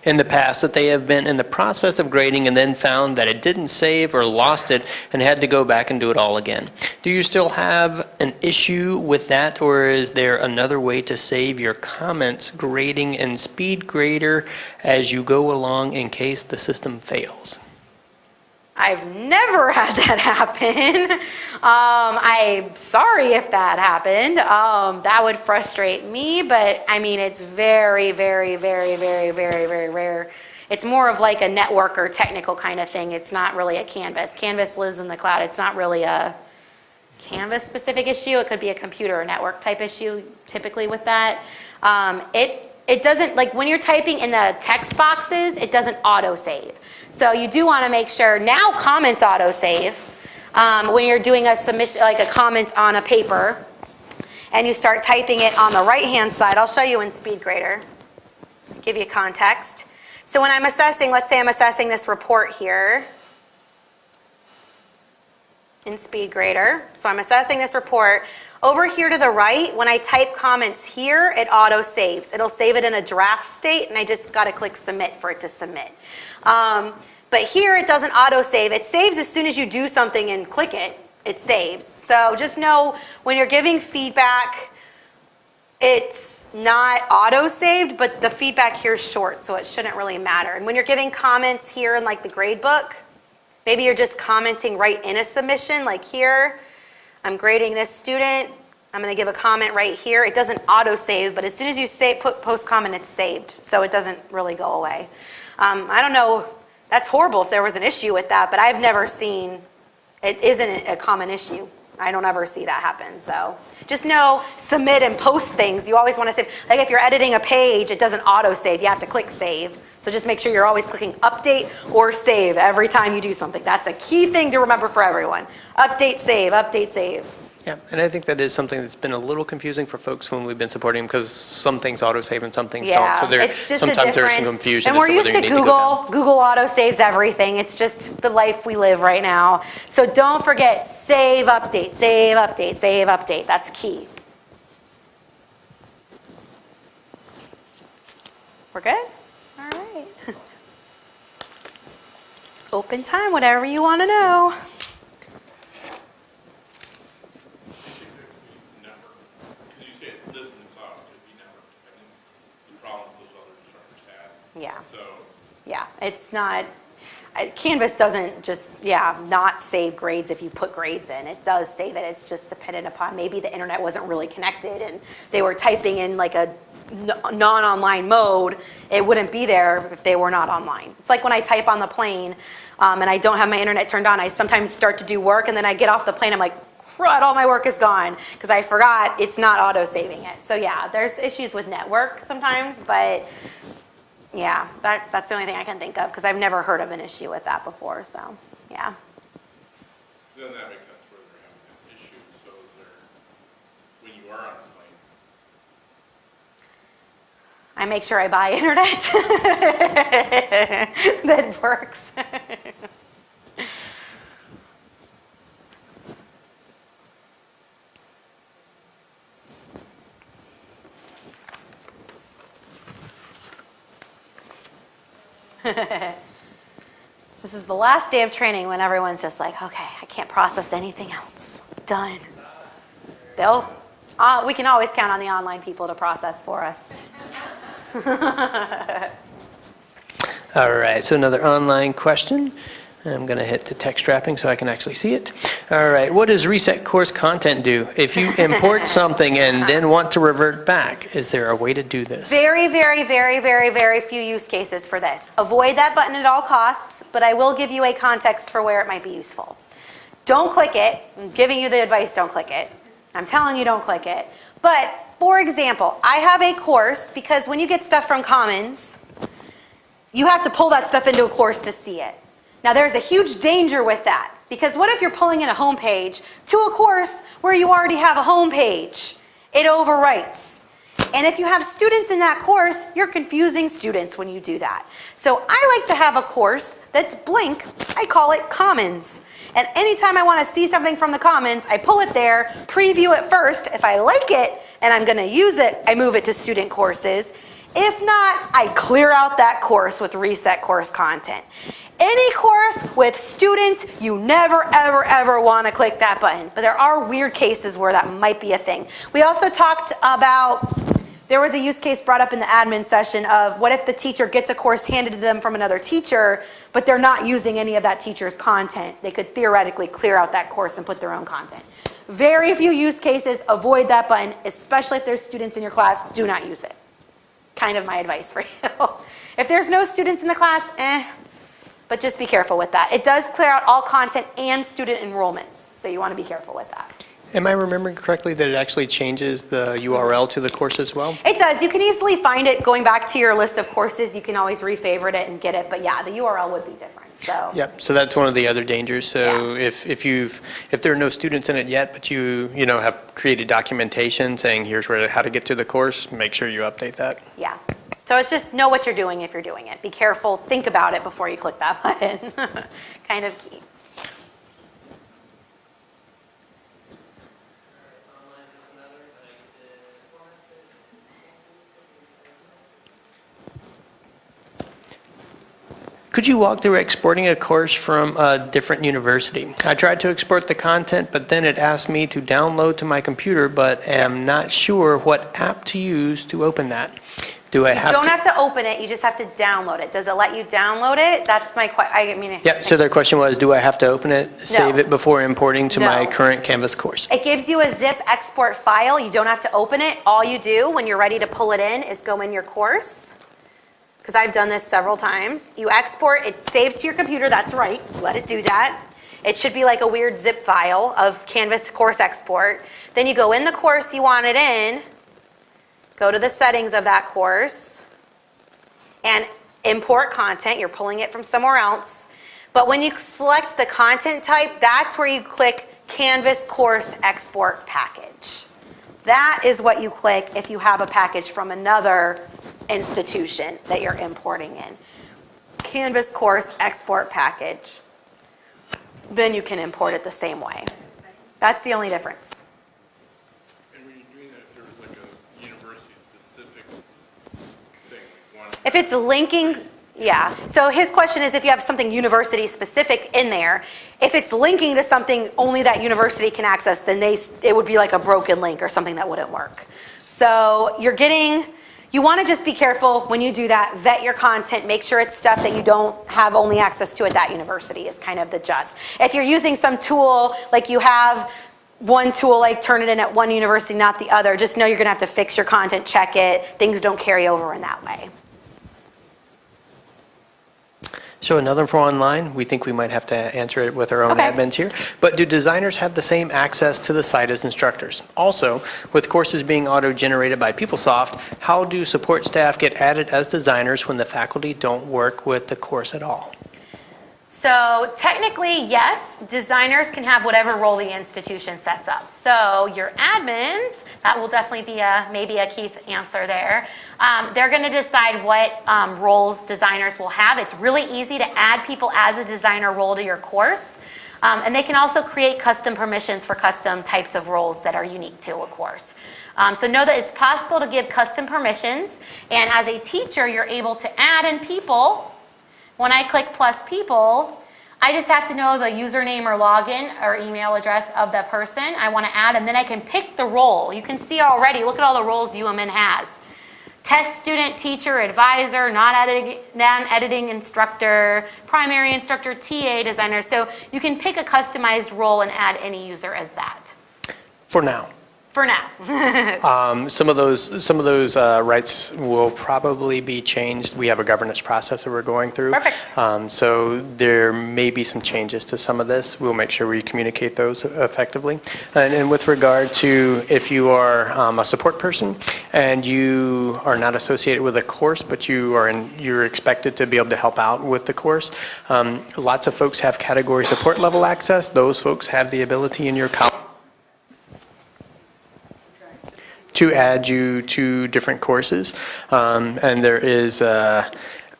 in the past that they have been in the process of grading and then found that it didn't save or lost it and had to go back and do it all again. Do you still have an issue with that, or is there another way to save your comments grading in SpeedGrader as you go along in case the system fails? I've never had that happen. I'm sorry if that happened. That would frustrate me, but I mean, it's very, very, very, very, very, very rare. It's more of like a network or technical kind of thing. It's not really a Canvas. Canvas lives in the cloud. It's not really a Canvas specific issue. It could be a computer or network type issue typically with that. It doesn't, like when you're typing in the text boxes, it doesn't auto-save. So you do want to make sure, now comments auto-save. When you're doing a submission, like a comment on a paper, and you start typing it on the right-hand side, I'll show you in SpeedGrader, give you context. So when I'm assessing, let's say I'm assessing this report here in SpeedGrader. So I'm assessing this report. Over here to the right, when I type comments here, it auto-saves. It'll save it in a draft state, and I just got to click submit for it to submit. But here it doesn't auto-save. It saves as soon as you do something and click it, it saves. So just know when you're giving feedback, it's not auto-saved, but the feedback here is short, so it shouldn't really matter. And when you're giving comments here in like the grade book, maybe you're just commenting right in a submission, like here, I'm grading this student, I'm going to give a comment right here. It doesn't auto-save, but as soon as you put post comment, it's saved, so it doesn't really go away. I don't know, that's horrible if there was an issue with that, but I've never seen, it isn't a common issue. I don't ever see that happen, so just know, submit and post things. You always want to save. Like if you're editing a page, it doesn't auto-save. You have to click save. So just make sure you're always clicking update or save every time you do something. That's a key thing to remember for everyone. Update, save, update, save. Yeah, and I think that is something that's been a little confusing for folks when we've been supporting them, because some things auto-save and some things don't. So it's just sometimes a difference. there's some confusion And as we're to used whether to you need to go down. Google. Google auto-saves everything. It's just the life we live right now. So don't forget, save, update, save, update, save, update. That's key. We're good? All right. Open time, whatever you want to know. Network. Because you say it lives in the cloud, it could be network dependent, the problems those other instructors had. Yeah. So, Yeah, it's not, Canvas doesn't just, not save grades if you put grades in. It does save it. It's just dependent upon maybe the internet wasn't really connected and they were typing in like a non-online mode. It wouldn't be there if they were not online. It's like when I type on the plane and I don't have my internet turned on, I sometimes start to do work and then I get off the plane, I'm like, crud, all my work is gone because I forgot it's not auto-saving it. So yeah, there's issues with network sometimes, but yeah, that's the only thing I can think of because I've never heard of an issue with that before, so yeah. then that makes sense where they're having that issue. So is there, when you are on a plane, I make sure I buy internet that works. This is the last day of training when everyone's just like, okay, I can't process anything else. Done. We can always count on the online people to process for us. All right, so another online question. I'm going to hit the text wrapping so I can actually see it. All right, what does reset course content do? If you import something and then want to revert back, is there a way to do this? Very, very, very, very, very few use cases for this. Avoid that button at all costs, but I will give you a context for where it might be useful. Don't click it. I'm giving you the advice, don't click it. I'm telling you don't click it. But for example, I have a course because when you get stuff from Commons, you have to pull that stuff into a course to see it. Now there's a huge danger with that because what if you're pulling in a home page to a course where you already have a home page? It overwrites. And if you have students in that course, you're confusing students when you do that. So I like to have a course that's blank. I call it Commons. And anytime I want to see something from the Commons, I pull it there, preview it first. If I like it and I'm going to use it, I move it to student courses. If not, I clear out that course with reset course content. Any course with students, you never, ever, ever want to click that button. But there are weird cases where that might be a thing. We also talked about, there was a use case brought up in the admin session of what if the teacher gets a course handed to them from another teacher, but they're not using any of that teacher's content. They could theoretically clear out that course and put their own content. Very few use cases, avoid that button, especially if there's students in your class, do not use it. Kind of my advice for you. If there's no students in the class, but just be careful with that. It does clear out all content and student enrollments, so you want to be careful with that. Am I remembering correctly that it actually changes the URL to the course as well? It does. You can easily find it going back to your list of courses. You can always refavorite it and get it, but yeah, the URL would be different. So. Yep. So that's one of the other dangers. So Yeah. if there are no students in it yet, but you have created documentation saying here's how to get to the course, make sure you update that. Yeah. So it's just know what you're doing if you're doing it. Be careful. Think about it before you click that button. Kind of key. Could you walk through exporting a course from a different university? I tried to export the content, but then it asked me to download to my computer, but am not sure what app to use to open that. Do I You have don't to? have to open it. You just have to download it. Does it let you download it? That's my question. Yeah, so their question was, do I have to open it, save it before importing to my No. current Canvas course? It gives you a zip export file. You don't have to open it. All you do when you're ready to pull it in is go in your course. Because I've done this several times. You export, it saves to your computer, that's right, let it do that. It should be like a weird zip file of Canvas course export. Then you go in the course you want it in, go to the settings of that course, and import content. You're pulling it from somewhere else. But when you select the content type, that's where you click Canvas Course Export Package. That is what you click if you have a package from another institution that you're importing in. Canvas Course Export Package. Then you can import it the same way. That's the only difference. And when you're doing that, if there was like a university-specific thing, like one. If it's linking, yeah. So his question is if you have something university specific in there, if it's linking to something only that university can access, then it would be like a broken link or something that wouldn't work. So you want to just be careful when you do that, vet your content, make sure it's stuff that you don't have only access to at that university is kind of the gist. If you're using some tool, like you have one tool, like turn it in at one university, not the other, just know you're going to have to fix your content, check it, things don't carry over in that way. So another for online, we think we might have to answer it with our own Okay. admins here. But do designers have the same access to the site as instructors? Also, with courses being auto-generated by PeopleSoft, how do support staff get added as designers when the faculty don't work with the course at all? So technically, yes, designers can have whatever role the institution sets up. So your admins, that will definitely be maybe a key answer there. They're going to decide what roles designers will have. It's really easy to add people as a designer role to your course. And they can also create custom permissions for custom types of roles that are unique to a course. So know that it's possible to give custom permissions. And as a teacher, you're able to add in people. When I click plus people, I just have to know the username or login or email address of the person I want to add, and then I can pick the role. You can see already, look at all the roles UMN has. Test student, teacher, advisor, non-editing instructor, primary instructor, TA, designer. So you can pick a customized role and add any user as that. For now. For now. Some of those rights will probably be changed. We have a governance process that we're going through. Perfect. So there may be some changes to some of this. We'll make sure we communicate those effectively. And with regard to if you are a support person and you are not associated with a course, but you're expected to be able to help out with the course, lots of folks have category support level access. Those folks have the ability in your college to add you to different courses. And there is a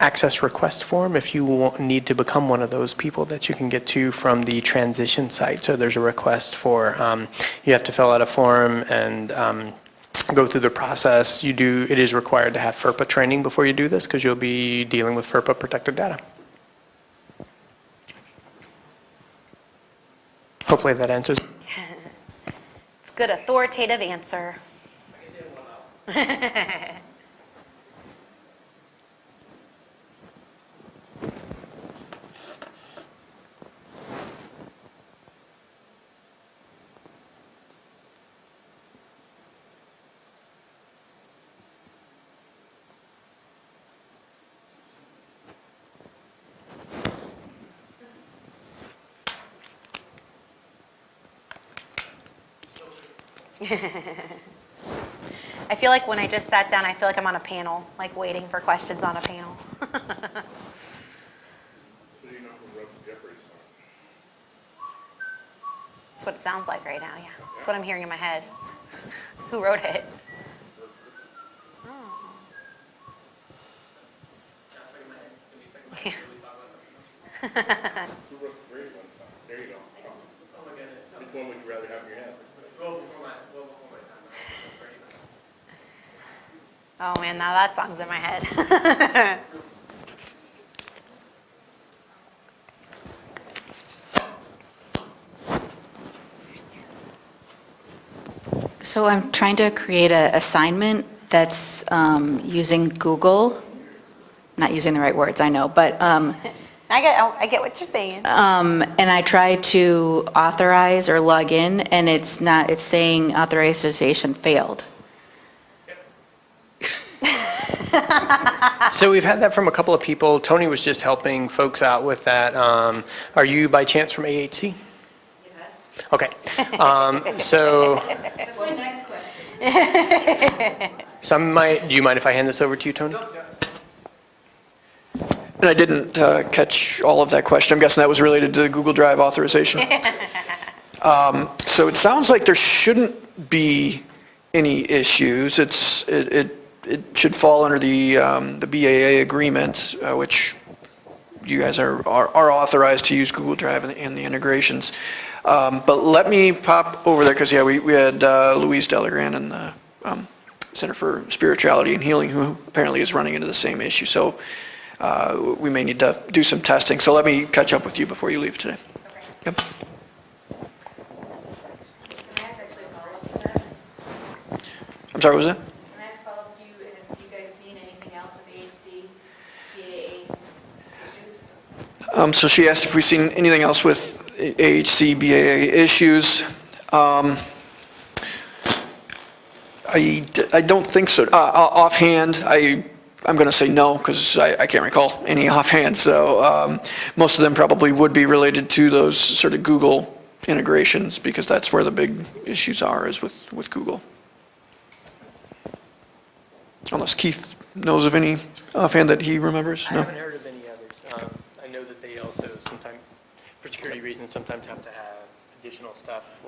access request form if you need to become one of those people that you can get to from the transition site. So there's a request for, you have to fill out a form and go through the process. It is required to have FERPA training before you do this because you'll be dealing with FERPA protected data. Hopefully that answers. It's a good authoritative answer. I feel like when I just sat down, I feel like I'm on a panel, like waiting for questions on a panel. So you know who wrote the Jeopardy song? That's what it sounds like right now, yeah. That's what I'm hearing in my head. Who wrote it? Who wrote the Brady One song? There you go. Oh my goodness. Which one would you rather have in your head? Oh man, now that song's in my head. So I'm trying to create an assignment that's using Google, not using the right words, I know, but, I get what you're saying. and I try to authorize or log in, and it's saying authorization failed. So we've had that from a couple of people. Tony was just helping folks out with that. Are you by chance from AHC? Yes. Okay. So That's my next question. do you mind if I hand this over to you, Tony? And I didn't catch all of that question. I'm guessing that was related to the Google Drive authorization. So it sounds like there shouldn't be any issues. It should fall under the BAA agreement, which you guys are authorized to use Google Drive and the integrations. But let me pop over there because, yeah, we had Louise Delagran in the Center for Spirituality and Healing who apparently is running into the same issue. So we may need to do some testing. So let me catch up with you before you leave today. Yep. I'm sorry, what was that? So she asked if we've seen anything else with AHC, BAA issues. I don't think so. Offhand, I'm going to say no because I can't recall any offhand. So most of them probably would be related to those sort of Google integrations because that's where the big issues are is with Google. Unless Keith knows of any offhand that he remembers. I No? haven't heard of any others. I know that they also sometimes, for security reasons, sometimes have to have additional stuff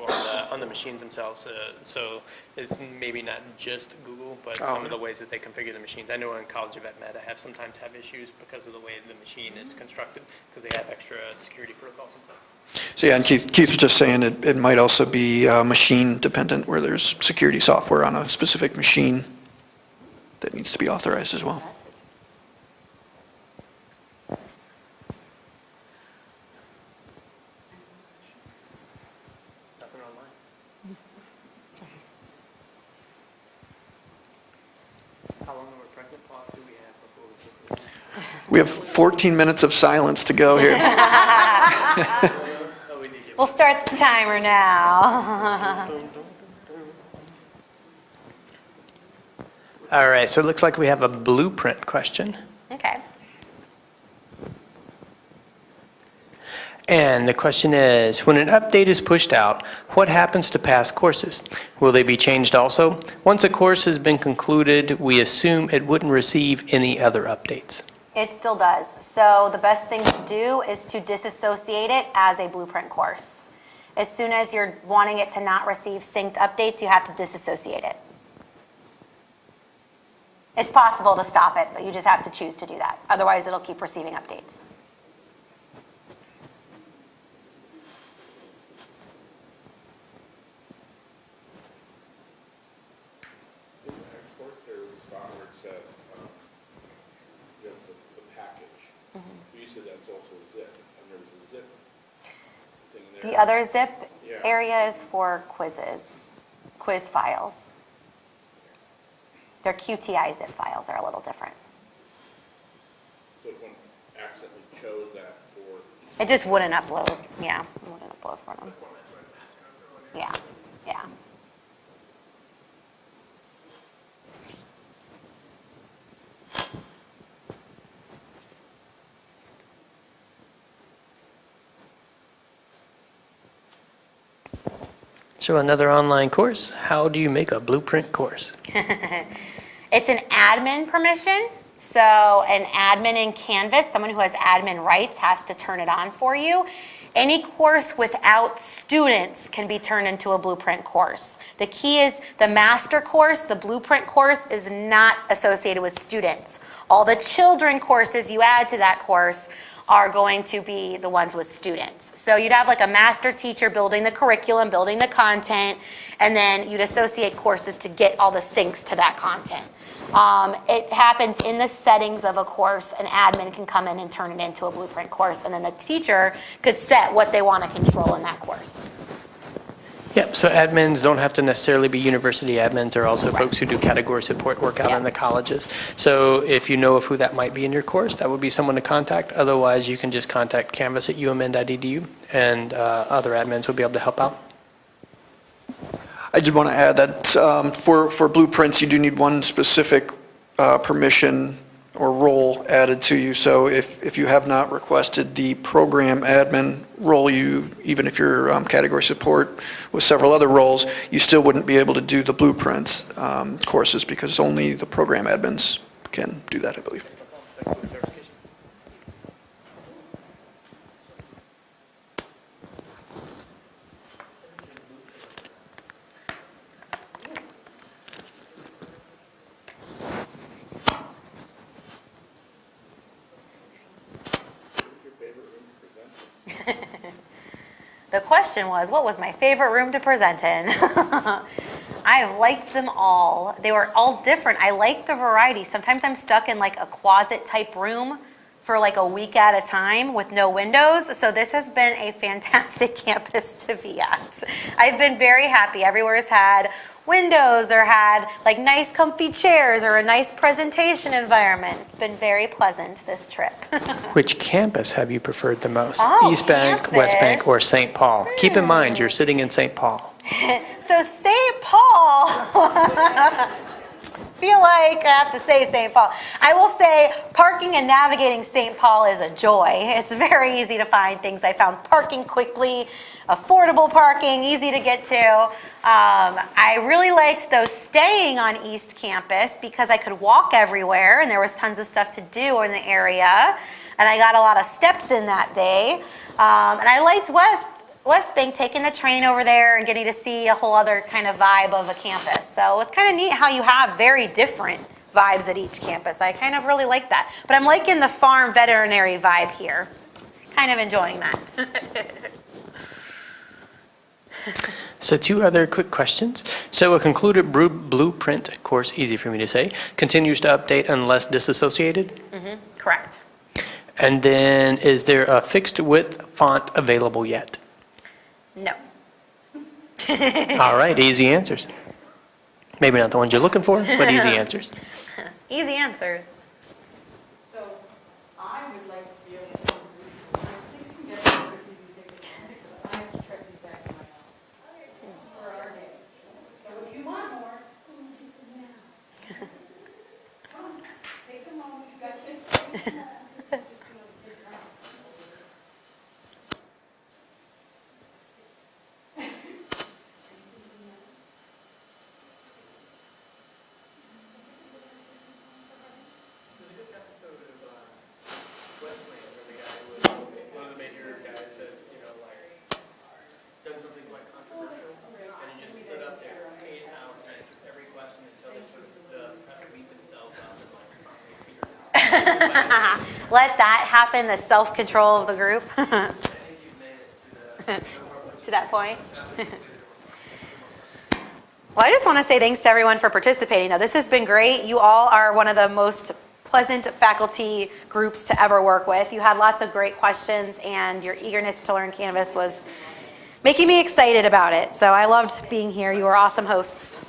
on the machines themselves. So it's maybe not just Google, but some of the ways that they configure the machines. I know in College of Ed Meta sometimes have issues because of the way the machine is constructed, because they have extra security protocols in place. So yeah, and Keith was just saying it might also be machine dependent where there's security software on a specific machine that needs to be authorized as well. Nothing online. How long of a pregnant pause do we have before we We have 14 minutes of silence to go here. We'll start the timer now. All right, so it looks like we have a blueprint question. Okay. And the question is, when an update is pushed out, what happens to past courses? Will they be changed also? Once a course has been concluded, we assume it wouldn't receive any other updates. It still does. So the best thing to do is to disassociate it as a blueprint course. As soon as you're wanting it to not receive synced updates, you have to disassociate it. It's possible to stop it, but you just have to choose to do that. Otherwise, it'll keep receiving updates. In the export, there was a spot where it said, you have the package. You said that's also a zip, and there was a zip thing there. The other zip Yeah. area is for quizzes, quiz files. Their QTI zip files are a little different. So if one accidentally chose that for, It just wouldn't upload, yeah, it wouldn't upload for them. Yeah, yeah. So another online course, how do you make a blueprint course? It's an admin permission. So an admin in Canvas, someone who has admin rights, has to turn it on for you. Any course without students can be turned into a blueprint course. The key is the master course, the blueprint course, is not associated with students. All the children courses you add to that course are going to be the ones with students. So you'd have like a master teacher building the curriculum, building the content, and then you'd associate courses to get all the syncs to that content. It happens in the settings of a course. An admin can come in and turn it into a blueprint course, and then the teacher could set what they want to control in that course. Yep, so admins don't have to necessarily be university admins. There are also folks who do category support work out in the colleges. So if you know of who that might be in your course, that would be someone to contact. Otherwise, you can just contact canvas@umn.edu, and other admins will be able to help out. I did want to add that for blueprints, you do need one specific permission or role added to you. So if you have not requested the program admin role, even if you're category support with several other roles, you still wouldn't be able to do the blueprints courses because only the program admins can do that, I believe. The question was, what was my favorite room to present in? I have liked them all. They were all different. I like the variety. Sometimes I'm stuck in like a closet type room for like a week at a time with no windows. So this has been a fantastic campus to be at. I've been very happy. Everywhere has had windows or had like nice comfy chairs or a nice presentation environment. It's been very pleasant this trip. Which campus have you preferred the most? Oh, East Bank, West Bank, or St. Paul? Keep in mind, you're sitting in St. Paul. So St. Paul, feel like I have to say St. Paul. I will say parking and navigating St. Paul is a joy. It's very easy to find things. I found parking quickly, affordable parking, easy to get to. I really liked though staying on East Campus because I could walk everywhere and there was tons of stuff to do in the area. And I got a lot of steps in that day. And I liked West Bank, taking the train over there and getting to see a whole other kind of vibe of a campus. So it's kind of neat how you have very different vibes at each campus. I kind of really like that. But I'm liking the farm veterinary vibe here. Kind of enjoying that. So 2 other quick questions. So a concluded blueprint course, easy for me to say, continues to update unless disassociated? Correct. And then is there a fixed width font available yet? No. All right, easy answers. Maybe not the ones you're looking for, but easy answers. Easy answers. So I would like to be able to use these. Please can get them for easy tickets. I have to track these back in my office for our day. So if you want more, come, take some home. If you got kids, take some home. Just do it kids around. let that happen, the self-control of the group. To that point. Well, I just want to say thanks to everyone for participating. Now, this has been great. You all are one of the most pleasant faculty groups to ever work with. You had lots of great questions, and your eagerness to learn Canvas was making me excited about it. So I loved being here. You were awesome hosts.